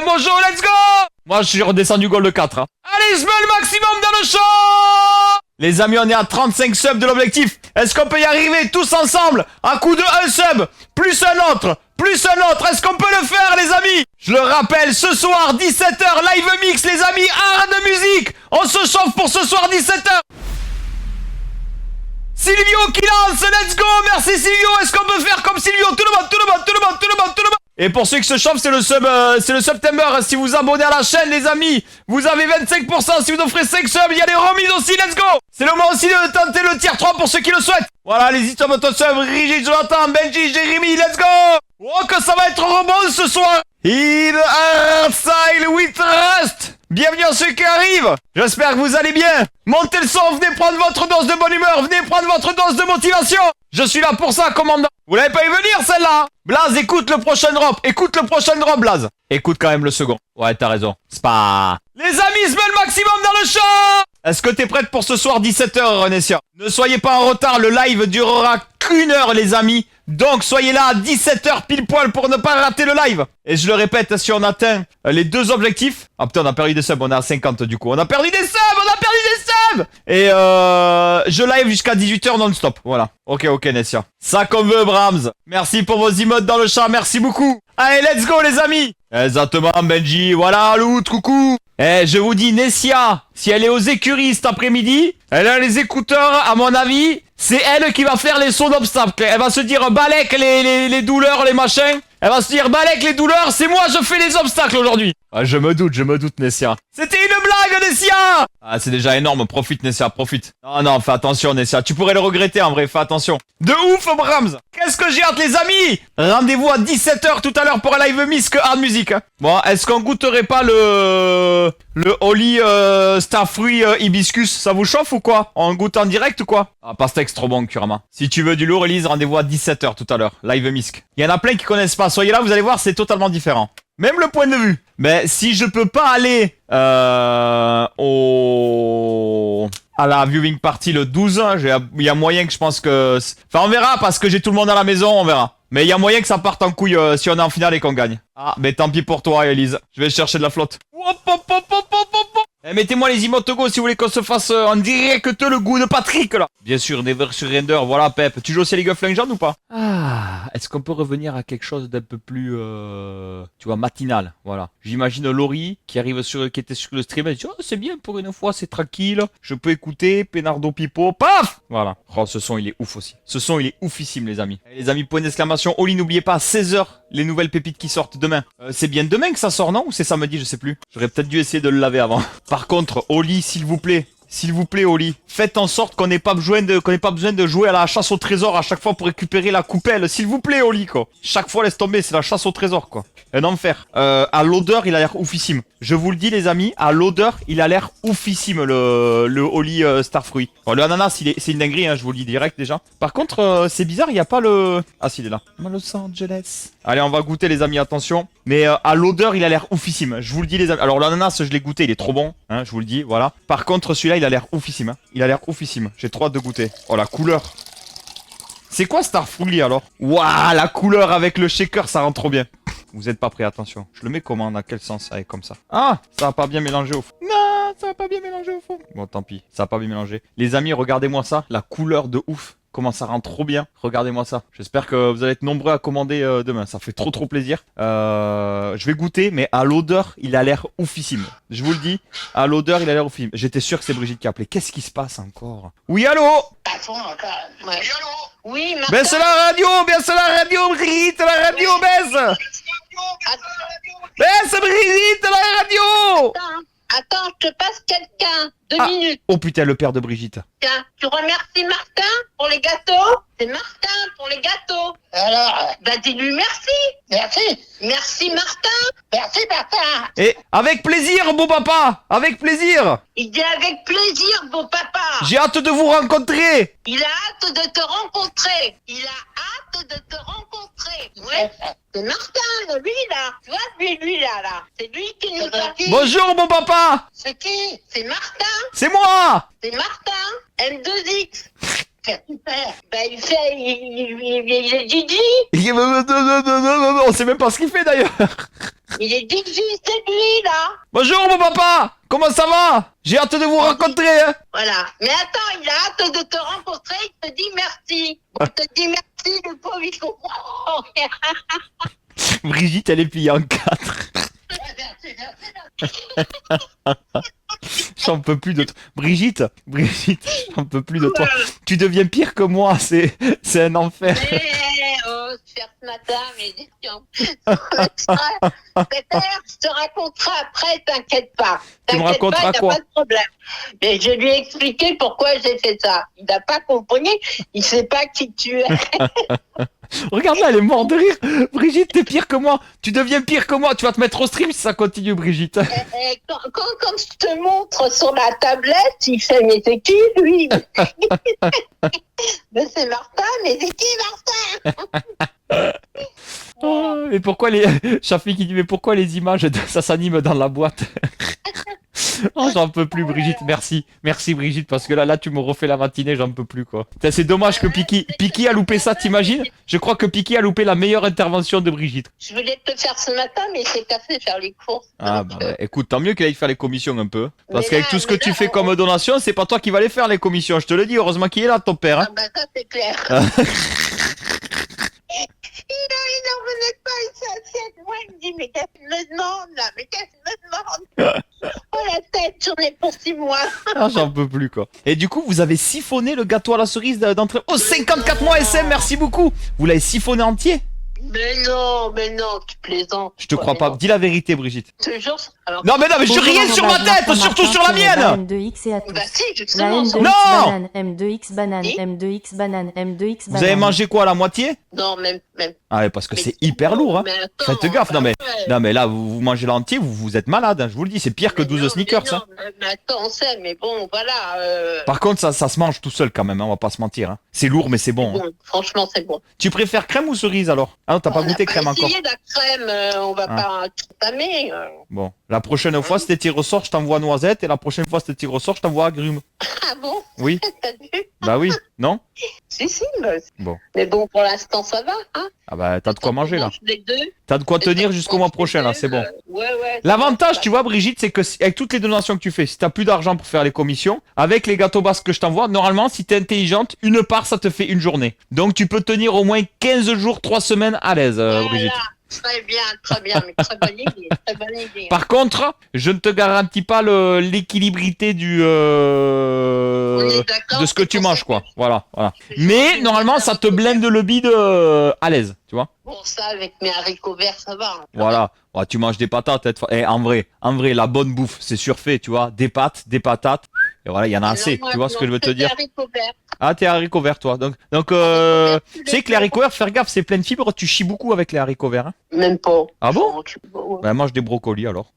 Mojo, let's go. Moi, je suis redescendu gold 4. Hein. Allez, smell maximum dans le champ. Les amis, on est à 35 subs de l'objectif. Est-ce qu'on peut y arriver tous ensemble? À coup de un sub, plus un autre, plus un autre. Est-ce qu'on peut le faire, les amis? Je le rappelle, ce soir, 17h, live mix, les amis, art de musique. On se chauffe pour ce soir, 17h. Silvio qui lance, let's go. Merci Silvio. Est-ce qu'on peut faire comme Silvio? Tout le monde, tout le monde, tout le monde, tout le monde, tout le monde. Et pour ceux qui se chauffent, c'est le September. Si vous abonnez à la chaîne, les amis, vous avez 25%. Si vous offrez 5 subs, il y a des remises aussi, let's go. C'est le moment aussi de tenter le tier 3 pour ceux qui le souhaitent. Voilà, les histoires de sub, Rigid, Jonathan, Benji, Jérémy, let's go. Oh, que ça va être rebond ce soir. In our style we trust. Bienvenue à ceux qui arrivent. J'espère que vous allez bien. Montez le son, venez prendre votre dose de bonne humeur, venez prendre votre dose de motivation. Je suis là pour ça, commandant. Vous l'avez pas eu venir, celle-là? Blaze, écoute le prochain drop. Écoute le prochain drop, Blaze. Écoute quand même le second. Ouais, t'as raison. C'est pas... Les amis, smell maximum dans le champ. Est-ce que t'es prête pour ce soir, 17h, Renessia? Ne soyez pas en retard, le live durera qu'une heure, les amis. Donc, soyez là à 17h pile poil pour ne pas rater le live. Et je le répète, si on atteint les deux objectifs... Ah putain, on a perdu des subs, on est à 50 du coup. On a perdu des subs. Et je live jusqu'à 18h non-stop, voilà. Ok, Nessia. Ça qu'on veut, Brahms. Merci pour vos emotes dans le chat, merci beaucoup. Allez, let's go, les amis. Exactement, Benji. Voilà, Loot, coucou. Je vous dis, Nessia, si elle est aux écuries cet après-midi, elle a les écouteurs, à mon avis, c'est elle qui va faire les sauts d'obstacles. Elle va se dire, balèque les douleurs, les machins. Elle va se dire, balèque les douleurs, c'est moi, je fais les obstacles aujourd'hui. Ah, je me doute, Nessia. C'était une blague, Nessia. Ah, c'est déjà énorme, profite, Nessia, profite. Non, fais attention, Nessia, tu pourrais le regretter, en vrai, fais attention. De ouf, Brahms. Qu'est-ce que j'ai hâte, les amis. Rendez-vous à 17h tout à l'heure pour un live mix que hard music. Hein. Bon, est-ce qu'on goûterait pas le Holy Starfruit Hibiscus? Ça vous chauffe ou quoi? On goûte en direct ou quoi? Ah, Pastex, trop bon, Kurama. Si tu veux du lourd, Elise, rendez-vous à 17h tout à l'heure, live mix. Il y en a plein qui connaissent pas, soyez là, vous allez voir, c'est totalement différent. Même le point de vue. Mais si je peux pas aller à la viewing party le 12, il y a moyen que je pense que... Enfin, on verra, parce que j'ai tout le monde à la maison, on verra. Mais il y a moyen que ça parte en couille si on est en finale et qu'on gagne. Ah, mais tant pis pour toi, Elise. Je vais chercher de la flotte. Mettez-moi les emotes go si vous voulez qu'on se fasse en direct le goût de Patrick, là. Bien sûr, Never Surrender, voilà, Pep. Tu joues aussi League of Legends ou pas? Ah, est-ce qu'on peut revenir à quelque chose d'un peu plus, tu vois, matinal, voilà. J'imagine Laurie qui était sur le stream, elle dit, oh, c'est bien pour une fois, c'est tranquille. Je peux écouter Penardo Pipo, paf! Voilà. Oh, ce son, il est ouf aussi. Ce son, il est oufissime, les amis. Et les amis, point d'exclamation. Oli, n'oubliez pas, à 16h, les nouvelles pépites qui sortent demain. C'est bien demain que ça sort, non? Ou c'est samedi, je sais plus. J'aurais peut-être dû essayer de le laver avant. Par contre, Oli, s'il vous plaît, Oli, faites en sorte qu'on n'ait pas besoin de jouer à la chasse au trésor à chaque fois pour récupérer la coupelle. S'il vous plaît, Oli, quoi. Chaque fois, laisse tomber, c'est la chasse au trésor, quoi. Un enfer. À l'odeur, il a l'air oufissime. Je vous le dis, les amis, à l'odeur, il a l'air oufissime, le Oli Starfruit. Bon, le ananas, c'est une dinguerie, hein, je vous le dis direct, déjà. Par contre, c'est bizarre, il n'y a pas le... Ah, si, il est là. Los Angeles. Allez, on va goûter, les amis, attention. Mais à l'odeur, il a l'air oufissime. Je vous le dis, les amis. Alors, l'ananas, je l'ai goûté, il est trop bon. Hein, je vous le dis, voilà. Par contre, celui-là, il a l'air oufissime. Hein. Il a l'air oufissime. J'ai trop hâte de goûter. Oh, la couleur. C'est quoi Starfruit, alors? Waouh, la couleur avec le shaker, ça rend trop bien. Vous êtes pas prêts, attention. Je le mets comment? Dans quel sens? Allez, comme ça. Ah, ça va pas bien mélanger au fond. Non, ça va pas bien mélanger au fond. Bon, tant pis. Ça va pas bien mélanger. Les amis, regardez-moi ça. La couleur de ouf. Comment ça rend trop bien. Regardez-moi ça. J'espère que vous allez être nombreux à commander demain. Ça fait trop plaisir. Je vais goûter, mais à l'odeur, il a l'air oufissime. Je vous le dis, à l'odeur, il a l'air oufissime. J'étais sûr que c'est Brigitte qui appelait. Qu'est-ce qui se passe encore? Oui, allô? Oui, allô? Oui, Martin. Baisse la radio, Brigitte, la radio, baisse! Eh, c'est Brigitte à la radio! Attends, je te passe quelqu'un. 2 Ah. minutes. Oh putain, le père de Brigitte. Tiens, tu remercies Martin pour les gâteaux? C'est Martin pour les gâteaux. Alors? Bah dis-lui merci. Merci. Merci Martin. Merci Martin. Et avec plaisir, beau papa! Avec plaisir! Il dit avec plaisir, beau papa. J'ai hâte de vous rencontrer! Il a hâte de te rencontrer. Il a hâte de te rencontrer. Ouais. C'est Martin, lui là. Tu vois, lui là. C'est lui qui nous a dit. Bonjour, beau papa! C'est qui? C'est Martin. C'est moi! C'est Martin. M2X. Super. Bah il est Gigi. On sait même pas ce qu'il fait d'ailleurs! Il est Gigi, c'est lui là. Bonjour, beau papa! Comment ça va? J'ai hâte de vous rencontrer, hein! Voilà. Mais attends, il a hâte de te rencontrer, il te dit merci. Il te dit merci, le pauvre, il comprend. Brigitte, elle est pliée en 4. J'en peux plus de toi. Brigitte, j'en peux plus de toi. Tu deviens pire que moi, c'est un enfer. Oh, cher ce matin, mais dis donc. Peut-être, je te raconterai après, t'inquiète pas. Tu me raconteras pas, quoi? pas de problème. Mais je lui ai expliqué pourquoi j'ai fait ça. Il n'a pas compris, il sait pas qui tu es. Regarde là, elle est morte de rire. Brigitte, t'es pire que moi. Tu deviens pire que moi. Tu vas te mettre au stream si ça continue, Brigitte. Et quand je te montre sur la tablette, il fait mais c'est qui lui? Mais c'est Martin, mais c'est qui Martin? Oh, et pourquoi les... Chafi qui dit, mais pourquoi les images, ça s'anime dans la boîte? Oh, j'en peux plus, Brigitte, merci. Merci, Brigitte, parce que là, tu me refais la matinée, j'en peux plus, quoi. Putain, c'est dommage que Piki a loupé ça, t'imagines? Je crois que Piki a loupé la meilleure intervention de Brigitte. Je voulais te faire ce matin, mais il s'est cassé faire les courses. Ah, Donc, bah, écoute, tant mieux qu'il aille faire les commissions un peu. Parce Mais qu'avec là- tout ce que mais tu là, fais on- comme donation, c'est pas toi qui vas les faire, les commissions, je te le dis. Heureusement qu'il est là, ton père, hein. Ah bah ça c'est clair. Il n'en revenait pas, il s'assied. Moi il me dit mais qu'est-ce qu'il me demande là? Mais qu'est-ce qu'il me demande? Oh la tête, j'en ai pour 6 mois. Ah, j'en peux plus, quoi. Et du coup, vous avez siphonné le gâteau à la cerise d'entrée. Oh, 54 mois SM, merci beaucoup. Vous l'avez siphonné entier? Mais non, tu plaisantes. Je te crois pas. Dis la vérité, Brigitte. Toujours. Alors, Non, mais je rien sur ma tête, surtout sur la mienne. M2X et à tous. bah si, La justement. M2X Non banane, M2X banane, Si. M2X banane, M2X Vous avez banane. mangé quoi, la moitié? Non, même. Ah ouais, parce que mais c'est hyper lourd, hein. mais attends, Faites gaffe, non mais, ouais. non mais là, vous mangez l'entier, vous êtes malade, hein, je vous le dis, c'est pire que Mais 12 non, sneakers, mais ça. non, mais attends, on sait, mais bon, voilà. Par contre, ça se mange tout seul quand même, hein, on va pas se mentir. Hein. C'est lourd, mais c'est bon. Hein. Bon, franchement, c'est bon. Tu préfères crème ou cerise alors? Ah non, t'as pas On a goûté crème encore. essayé la crème, on va Ah. pas tout tamer. Bon, la prochaine fois, si t'es tiré au sort, je t'envoie noisette, et la prochaine fois, si t'es tiré au sort, je t'envoie agrumes. Ah bon? Oui, T'as vu? bah oui, non? Si, mais... Bon. Mais bon, pour l'instant, ça va, hein? Ah bah, t'as de quoi manger là. On mange les deux. T'as de quoi tenir jusqu'au mois prochain là, c'est bon. Ouais. L'avantage, tu vois, Brigitte, c'est que avec toutes les donations que tu fais, si t'as plus d'argent pour faire les commissions, avec les gâteaux basques que je t'envoie, normalement, si t'es intelligente, une part, ça te fait une journée. Donc, tu peux tenir au moins 15 jours, 3 semaines à l'aise, Brigitte. Très bien, mais très bonne idée, très bonne idée. Par contre, je ne te garantis pas l'équilibrité du On est d'accord, de ce que c'est tu pour manges, ça quoi. que- Voilà, voilà. Je Mais suis normalement, d'accord. ça te blinde le bide à l'aise, tu vois. Bon, ça, avec mes haricots verts, ça va. Hein. Voilà. Ouais, tu manges des patates. Et en vrai, la bonne bouffe, c'est surfait, tu vois. Des pâtes, des patates. Et voilà, il y en a assez. Non, Tu vois ce que je veux te dire? Des haricots verts. Ah, t'es haricots verts, toi. Donc, verts, tu sais que les haricots verts, faire gaffe, c'est plein de fibres. Tu chies beaucoup avec les haricots verts. Hein. Même pas. Ah bon? Non, bon, Ben, mange des brocolis alors.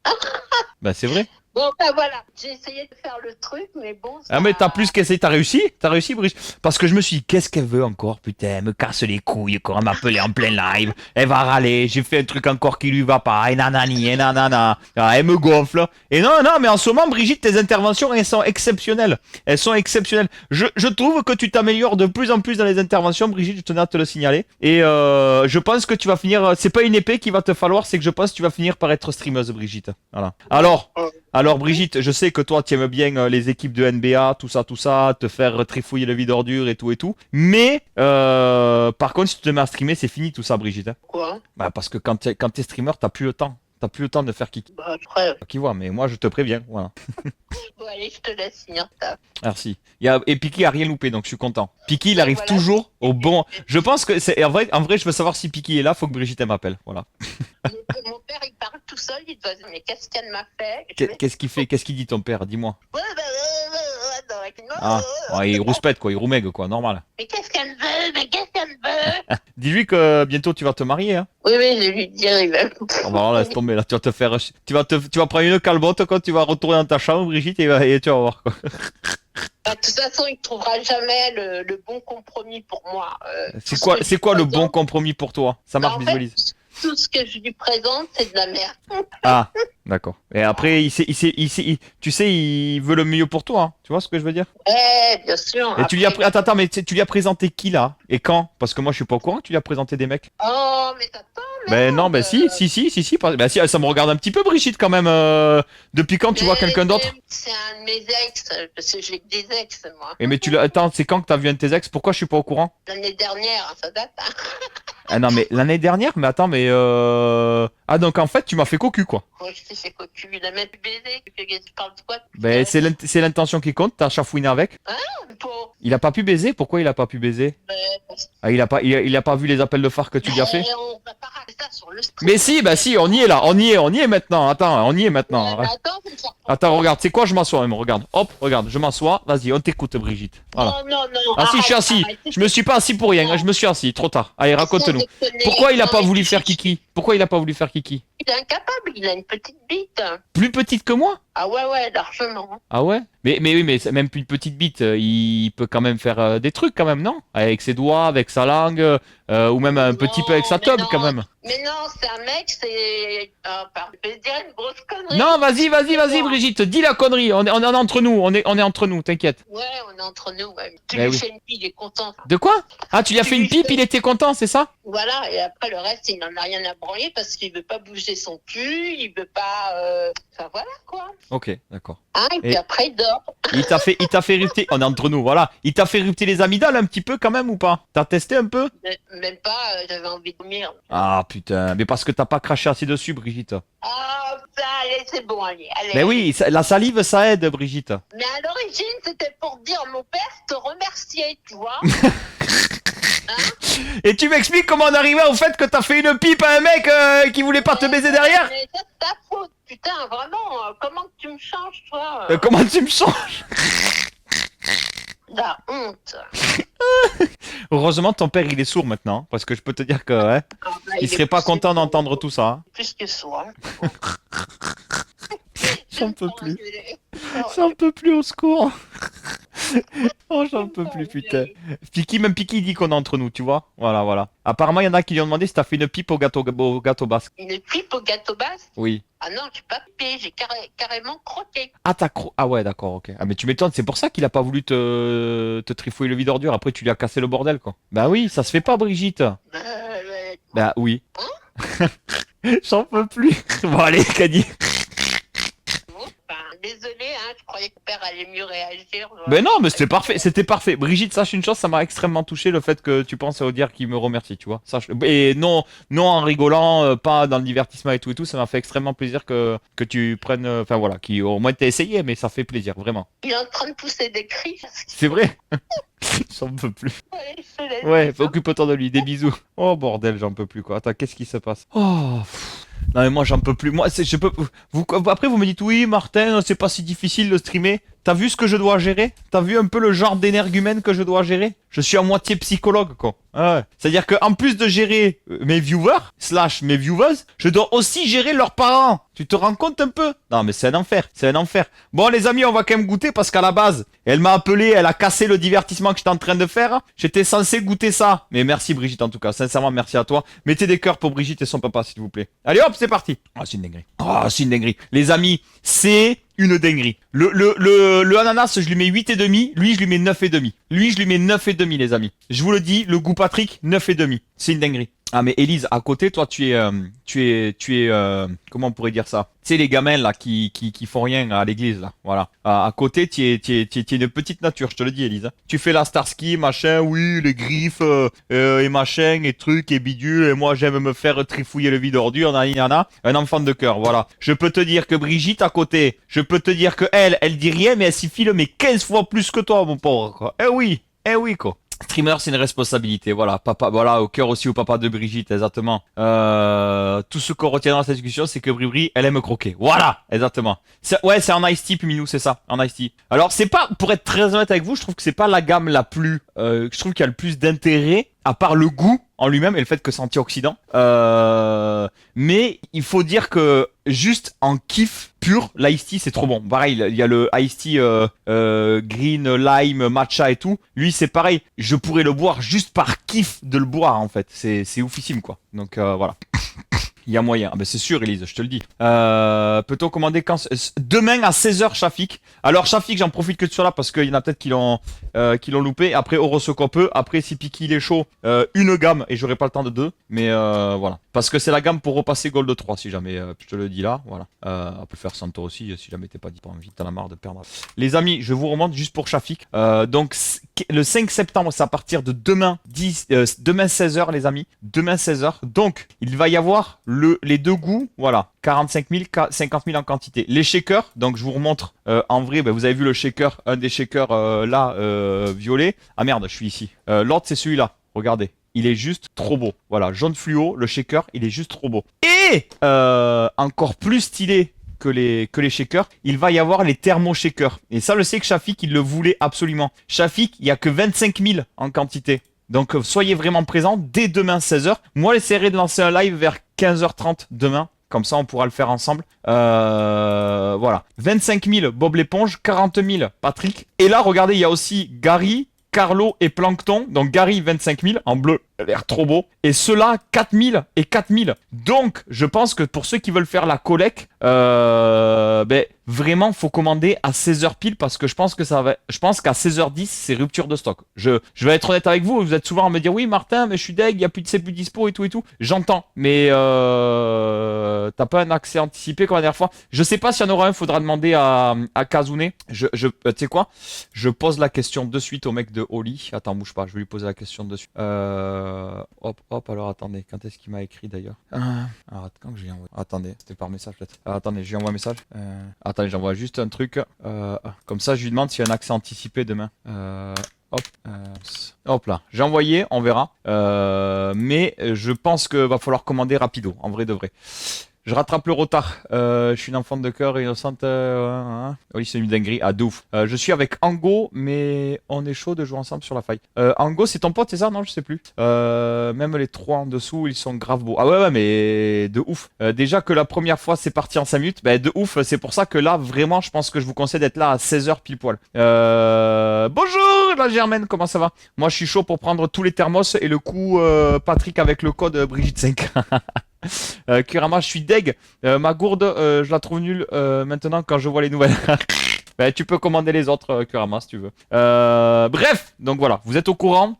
Ben, c'est vrai. Bon, bah voilà, j'ai essayé de faire le truc, mais bon. Ça... Ah mais t'as plus qu'essayé, t'as réussi, Brice. Parce que je me suis dit, qu'est-ce qu'elle veut encore, putain, elle me casse les couilles, quoi, elle m'appelait en plein live, elle va râler, j'ai fait un truc encore qui lui va pas, et nanani, et nanana, ah, elle me gonfle. Et non, mais en ce moment, Brigitte, tes interventions, elles sont exceptionnelles. Elles sont exceptionnelles. Je trouve que tu t'améliores de plus en plus dans les interventions, Brigitte, je tenais à te le signaler. Et je pense que tu vas finir, c'est pas une épée qu'il va te falloir, c'est que je pense que tu vas finir par être streameuse, Brigitte. Voilà. Alors Brigitte, je sais que toi tu aimes bien les équipes de NBA, tout ça, te faire trifouiller le vide ordure et tout. Mais par contre, si tu te mets à streamer, c'est fini tout ça, Brigitte. Hein. Quoi? Bah parce que quand t'es streamer, t'as plus le temps. T'as plus le temps de faire Bah après, qui voit. Mais moi, je te préviens. Voilà. bon, allez, je te laisse finir ça. Merci. Et Piki a rien loupé, donc je suis content. Piki, il arrive Voilà. toujours au bon. Je pense que c'est en vrai, je veux savoir si Piki est là. Faut que Brigitte elle m'appelle. Voilà. Mon père, il parle tout seul, il doit dire, mais qu'est-ce qu'elle m'a fait? Qu'est-ce qu'il fait? Qu'est-ce qu'il dit ton père? Dis-moi. Avec une- Ah, ouais, il rouspète quoi, il roumègue quoi, normal. Mais qu'est-ce qu'elle veut? Mais qu'est-ce qu'elle veut? Dis-lui que bientôt tu vas te marier, hein. Oui, oui, je vais lui dire, il va. On va laisse tomber là, tu vas te faire, tu vas prendre une calbotte quand tu vas retourner dans ta chambre, Brigitte, et tu vas voir quoi. De toute façon, il ne trouvera jamais le bon compromis pour moi. C'est quoi le bon compromis pour toi? Ça marche, En fait, visualise. tout ce que je lui présente, c'est de la merde. Ah, d'accord. Et après, tu sais, il veut le mieux pour toi, hein. Tu vois ce que je veux dire? Ouais, bien sûr. Et tu lui as, attends, mais tu lui as présenté qui là? Et quand? Parce que moi je suis pas au courant que tu lui as présenté des mecs. Oh, mais t'attends, Ben non, ben si, ben si, ça me regarde un petit peu Brigitte quand même. Depuis quand tu vois quelqu'un d'autre? C'est un de mes ex, parce que j'ai que des ex, moi. Et mais attends, c'est quand que t'as vu un de tes ex? Pourquoi je suis pas au courant? L'année dernière, ça date. Hein. Ah non, mais l'année dernière, mais attends, mais ah donc en fait tu m'as fait cocu quoi. Moi, je t'ai fait cocu, il a même baisé. Tu parles de quoi? Ben c'est l'intention qui compte, t'as chafouiné avec. Pour... Il a pas pu baiser? Pourquoi il a pas pu baiser? Ah il a pas vu les appels de phare que tu lui as fait? On va pas raconter ça sur le stream. Mais si, bah si, on y est là, on y est maintenant. Attends, on y est maintenant. Mais attends, faut me faire Attends, regarde, c'est quoi, je m'assois, même, regarde. Hop, regarde, je m'assois. Vas-y, on t'écoute, Brigitte. Voilà. Non, non, non. Ah si, je suis arrête, assis. arrête. Je me suis pas assis pour rien, hein, je me suis assis, trop tard. Allez, raconte-nous. Sans déconner. Pourquoi il a Non, pas mais voulu faire Kiki? Pourquoi il a pas voulu faire Kiki? Il est incapable, il a une petite bite. Plus petite que moi? Ah ouais, largement. Ah ouais? Mais oui, mais c'est même plus une petite bite, il peut quand même faire des trucs quand même, non? Avec ses doigts, avec sa langue, ou même un petit peu avec sa mais teub non. quand même. Mais non, c'est un mec, c'est... pardon, je vais dire une grosse connerie. Non, vas-y, Brigitte, dis la connerie, on est entre nous, on est entre nous, t'inquiète. Ouais, on est entre nous, ouais. Tu Ben lui oui. fais une pipe, il est content. De quoi? Ah, tu lui as fait une pipe, il était content, c'est ça? Voilà, et après le reste, il n'en a rien à branler parce qu'il veut pas bouger son cul, il veut pas... Enfin voilà, quoi. Ok, d'accord. Hein, et puis Et- après, il dort. Il t'a fait rupter, on est entre nous, voilà. Il t'a fait rupter les amygdales un petit peu quand même ou pas? T'as testé un peu? Même pas, j'avais envie de vomir. Ah putain, mais parce que t'as pas craché assez dessus, Brigitte. Ah, ça, allez, c'est bon, allez. Mais oui, la salive ça aide, Brigitte. Mais à l'origine, c'était pour dire mon père te remercier, tu vois. Et tu m'expliques comment on arrivait au fait que t'as fait une pipe à un mec qui voulait pas te baiser derrière? Mais c'est ta faute, putain, vraiment, comment que tu me changes, toi Comment tu me changes? La honte. Heureusement ton père il est sourd maintenant, hein, parce que je peux te dire que ouais, Ah, bah, il est serait pas plus content que- d'entendre tout ça. Hein. Plus que soi. J'en peux plus. J'en peux plus au secours. Oh j'en peux plus putain. Même Piki il dit qu'on est entre nous, tu vois. Voilà. Apparemment il y en a qui lui ont demandé si t'as fait une pipe au gâteau basque. Une pipe au gâteau basse? Oui. Ah non, j'ai pas pipé, j'ai carrément croqué. Ah ah ouais d'accord ok. Ah mais tu m'étonnes, c'est pour ça qu'il a pas voulu te trifouiller le vide ordure. Après tu lui as cassé le bordel quoi. Bah oui, ça se fait pas Brigitte. Bah oui. J'en peux plus. Bon allez Kadi. Désolé, hein, je croyais que mon père allait mieux réagir. Mais non, mais c'était parfait. Brigitte, sache une chose, ça m'a extrêmement touché le fait que tu penses à dire qu'il me remercie, tu vois. Et non en rigolant, pas dans le divertissement et tout, ça m'a fait extrêmement plaisir que tu prennes, enfin voilà, au moins t'as essayé, mais ça fait plaisir, vraiment. Il est en train de pousser des cris. C'est vrai. J'en peux plus. Ouais, je te laisse. Ouais, occupe-toi de lui, des bisous. Oh bordel, j'en peux plus quoi. Attends, qu'est-ce qui se passe? Oh. Non mais moi j'en peux plus. Moi, je peux. Après vous me dites oui, Martin, c'est pas si difficile de streamer. T'as vu ce que je dois gérer? T'as vu un peu le genre d'énergumène que je dois gérer? Je suis à moitié psychologue quoi. Ah ouais. C'est-à-dire que en plus de gérer mes viewers / mes viewers, je dois aussi gérer leurs parents. Tu te rends compte un peu? Non mais c'est un enfer. Bon les amis, on va quand même goûter parce qu'à la base, elle m'a appelé, elle a cassé le divertissement que j'étais en train de faire. J'étais censé goûter ça. Mais merci Brigitte en tout cas, sincèrement merci à toi. Mettez des cœurs pour Brigitte et son papa s'il vous plaît. Allez hop, c'est parti. Ah c'est une dinguerie. Les amis, c'est une dinguerie. Le ananas, je lui mets 8,5. Lui, je lui mets 9,5. Lui, je lui mets 9,5 les amis. Je vous le dis, le goût Patrick, 9,5. C'est une dinguerie. Ah mais Élise, à côté, toi tu es comment on pourrait dire ça? Tu sais les gamins là qui font rien à l'église là, voilà. À côté tu es une petite nature, je te le dis Élise. Hein. Tu fais la Starsky, machin, oui, les griffes et machin et trucs et bidule et moi j'aime me faire trifouiller le vide ordure, nana, un enfant de cœur, voilà. Je peux te dire que Brigitte à côté, je peux te dire que elle dit rien mais elle s'y file mais 15 fois plus que toi mon pauvre quoi. Eh oui quoi. Streamer, c'est une responsabilité. Voilà, papa, voilà, au cœur aussi au papa de Brigitte, exactement. Tout ce qu'on retiendra dans cette discussion, c'est que Bribri, elle aime croquer. Voilà, exactement. Ouais, c'est en Ice Tea, Minou, c'est ça, en Ice Tea. Alors, c'est pas, pour être très honnête avec vous, je trouve que c'est pas la gamme la plus, je trouve qu'il y a le plus d'intérêt, à part le goût en lui-même et le fait que c'est antioxydant. Mais il faut dire que juste en kiff pur, l'Ice Tea c'est trop bon. Pareil, il y a le Ice Tea green, lime, matcha et tout. Lui c'est pareil, je pourrais le boire juste par kiff de le boire en fait. C'est oufissime quoi. Donc voilà. Il y a moyen. Ah ben c'est sûr, Elise, je te le dis. Peut-on commander quand... Demain à 16h, Shafik. Alors, Shafik, j'en profite que tu sois là parce qu'il y en a peut-être qui l'ont loupé. Après, Horoscope. Après, si Piki il est chaud, une gamme et j'aurai pas le temps de deux. Mais voilà. Parce que c'est la gamme pour repasser Gold 3, si jamais. Je te le dis là. Voilà. On peut faire Santo aussi, si jamais t'es pas dit pas envie. T'en as marre de perdre. Les amis, je vous remonte juste pour Shafik. Donc, le 5 septembre, c'est à partir de demain, demain 16h, les amis. Demain 16h. Donc, il va y avoir les deux goûts, voilà, 45 000, 50 000 en quantité. Les shakers, donc je vous remontre en vrai, vous avez vu le shaker, un des shakers là, violet. Ah merde, je suis ici. L'autre, c'est celui-là, regardez. Il est juste trop beau. Voilà, jaune fluo, le shaker, il est juste trop beau. Et encore plus stylé que les shakers, il va y avoir les thermo-shakers. Et ça, je sais que Shafik, il le voulait absolument. Shafik, il n'y a que 25 000 en quantité. Donc soyez vraiment présents dès demain 16h. Moi j'essaierai de lancer un live vers 15h30 demain. Comme ça on pourra le faire ensemble. Voilà. 25 000 Bob l'éponge, 40 000 Patrick. Et là regardez, il y a aussi Gary, Carlo et Plankton. Donc Gary 25 000 en bleu. Il a l'air trop beau. Et ceux-là 4 000 et 4 000. Donc je pense que pour ceux qui veulent faire la collecte, vraiment faut commander à 16h pile parce que je pense qu'à 16h10 c'est rupture de stock. Je vais être honnête avec vous, vous êtes souvent à me dire oui Martin mais je suis deg, il y a plus de c'est plus dispo et tout. J'entends, mais t'as pas un accès anticipé comme la dernière fois. Je sais pas s'il y en aura un, faudra demander à Kazune. Tu sais quoi? Je pose la question de suite au mec de Oli. Attends, bouge pas, je vais lui poser la question de suite. Hop, alors attendez, quand est-ce qu'il m'a écrit d'ailleurs? Alors quand que je lui ai envoyé? Attendez, c'était par message peut-être. Attendez, je lui envoie un message. Attendez, j'envoie juste un truc. Comme ça, je lui demande s'il y a un accès anticipé demain. Hop là, j'ai envoyé, on verra. Mais je pense qu'il va falloir commander rapido, en vrai de vrai. Je rattrape le retard. Je suis une enfant de cœur innocente. Oui, c'est une dinguerie. Ah, de ouf. Je suis avec Ango, mais on est chaud de jouer ensemble sur la faille. Ango, c'est ton pote, c'est ça? Non, je sais plus. Même les trois en dessous, ils sont grave beaux. Ah ouais, mais de ouf. Déjà que la première fois, c'est parti en 5 minutes. De ouf. C'est pour ça que là, vraiment, je pense que je vous conseille d'être là à 16h pile poil. Bonjour, la Germaine, comment ça va? Moi, je suis chaud pour prendre tous les thermos et le coup, Patrick avec le code Brigitte 5. Kurama, je suis deg. Ma gourde, je la trouve nulle maintenant quand je vois les nouvelles. Tu peux commander les autres, Kurama, si tu veux. Bref, donc voilà, vous êtes au courant.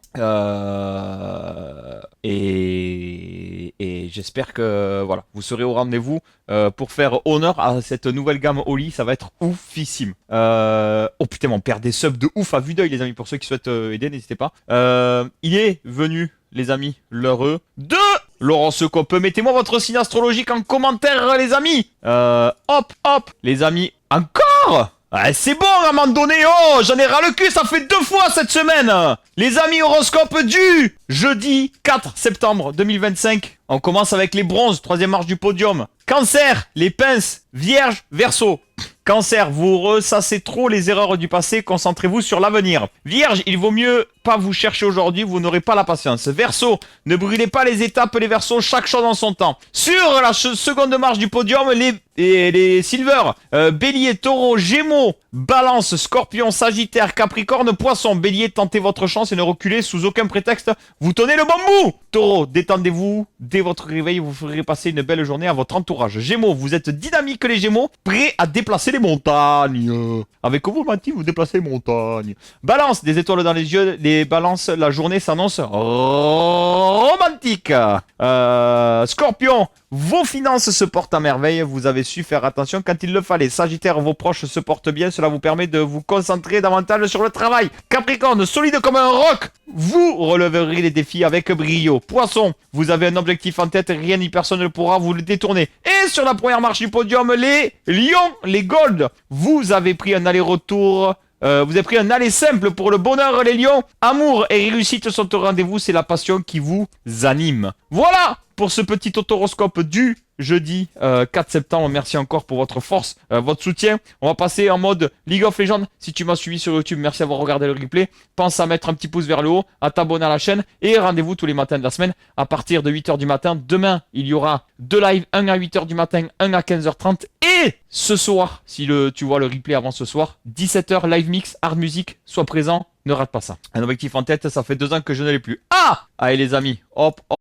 Et j'espère que voilà, vous serez au rendez-vous pour faire honneur à cette nouvelle gamme Oli. Ça va être oufissime. Oh putain, mon père des subs de ouf à vue d'œil, les amis. Pour ceux qui souhaitent aider, n'hésitez pas. Il est venu, les amis, l'heureux de l'horoscope. Mettez-moi votre signe astrologique en commentaire, les amis. Hop, les amis. Encore? C'est bon à un moment donné, oh, j'en ai ras le cul, ça fait 2 fois cette semaine. Les amis, horoscope du jeudi 4 septembre 2025. On commence avec les bronzes, 3e marche du podium. Cancer, les pinces, Vierge, Verseau. Cancer, vous ressassez trop les erreurs du passé, concentrez-vous sur l'avenir. Vierge, il vaut mieux pas vous chercher aujourd'hui, vous n'aurez pas la patience. Verseau, ne brûlez pas les étapes, les Verseaux, chaque chose en son temps. Sur la seconde marche du podium, les Silver, Bélier, Taureau, Gémeaux, Balance, Scorpion, Sagittaire, Capricorne, Poisson. Bélier, tentez votre chance et ne reculez sous aucun prétexte, vous tenez le bon bout. Taureau, détendez-vous, dès votre réveil, vous ferez passer une belle journée à votre entourage. Gémeaux, vous êtes dynamique les Gémeaux, prêts à déplacer les montagnes. Avec vous, Mati, vous déplacez les montagnes. Balance, des étoiles dans les yeux, les balances, la journée s'annonce romantique. Scorpion, vos finances se portent à merveille, vous avez su faire attention quand il le fallait. Sagittaire, vos proches se portent bien, cela vous permet de vous concentrer davantage sur le travail. Capricorne, solide comme un roc, vous releverez les défis avec brio. Poisson, vous avez un objectif en tête, rien ni personne ne pourra vous le détourner. Et sur la première marche du podium, les lions, les golds, vous avez pris un aller-retour Vous avez pris un aller simple pour le bonheur, les lions. Amour et réussite sont au rendez-vous. C'est la passion qui vous anime. Voilà pour ce petit autoroscope du jeudi 4 septembre. Merci encore pour votre force, votre soutien. On va passer en mode League of Legends. Si tu m'as suivi sur YouTube, merci d'avoir regardé le replay. Pense à mettre un petit pouce vers le haut, à t'abonner à la chaîne et rendez-vous tous les matins de la semaine à partir de 8h du matin. Demain, il y aura 2 lives, un à 8h du matin, un à 15h30 et ce soir, si tu vois le replay avant ce soir, 17h live mix, hard music, sois présent, ne rate pas ça. Un objectif en tête, ça fait 2 ans que je ne l'ai plus. Ah! Allez les amis, hop, hop.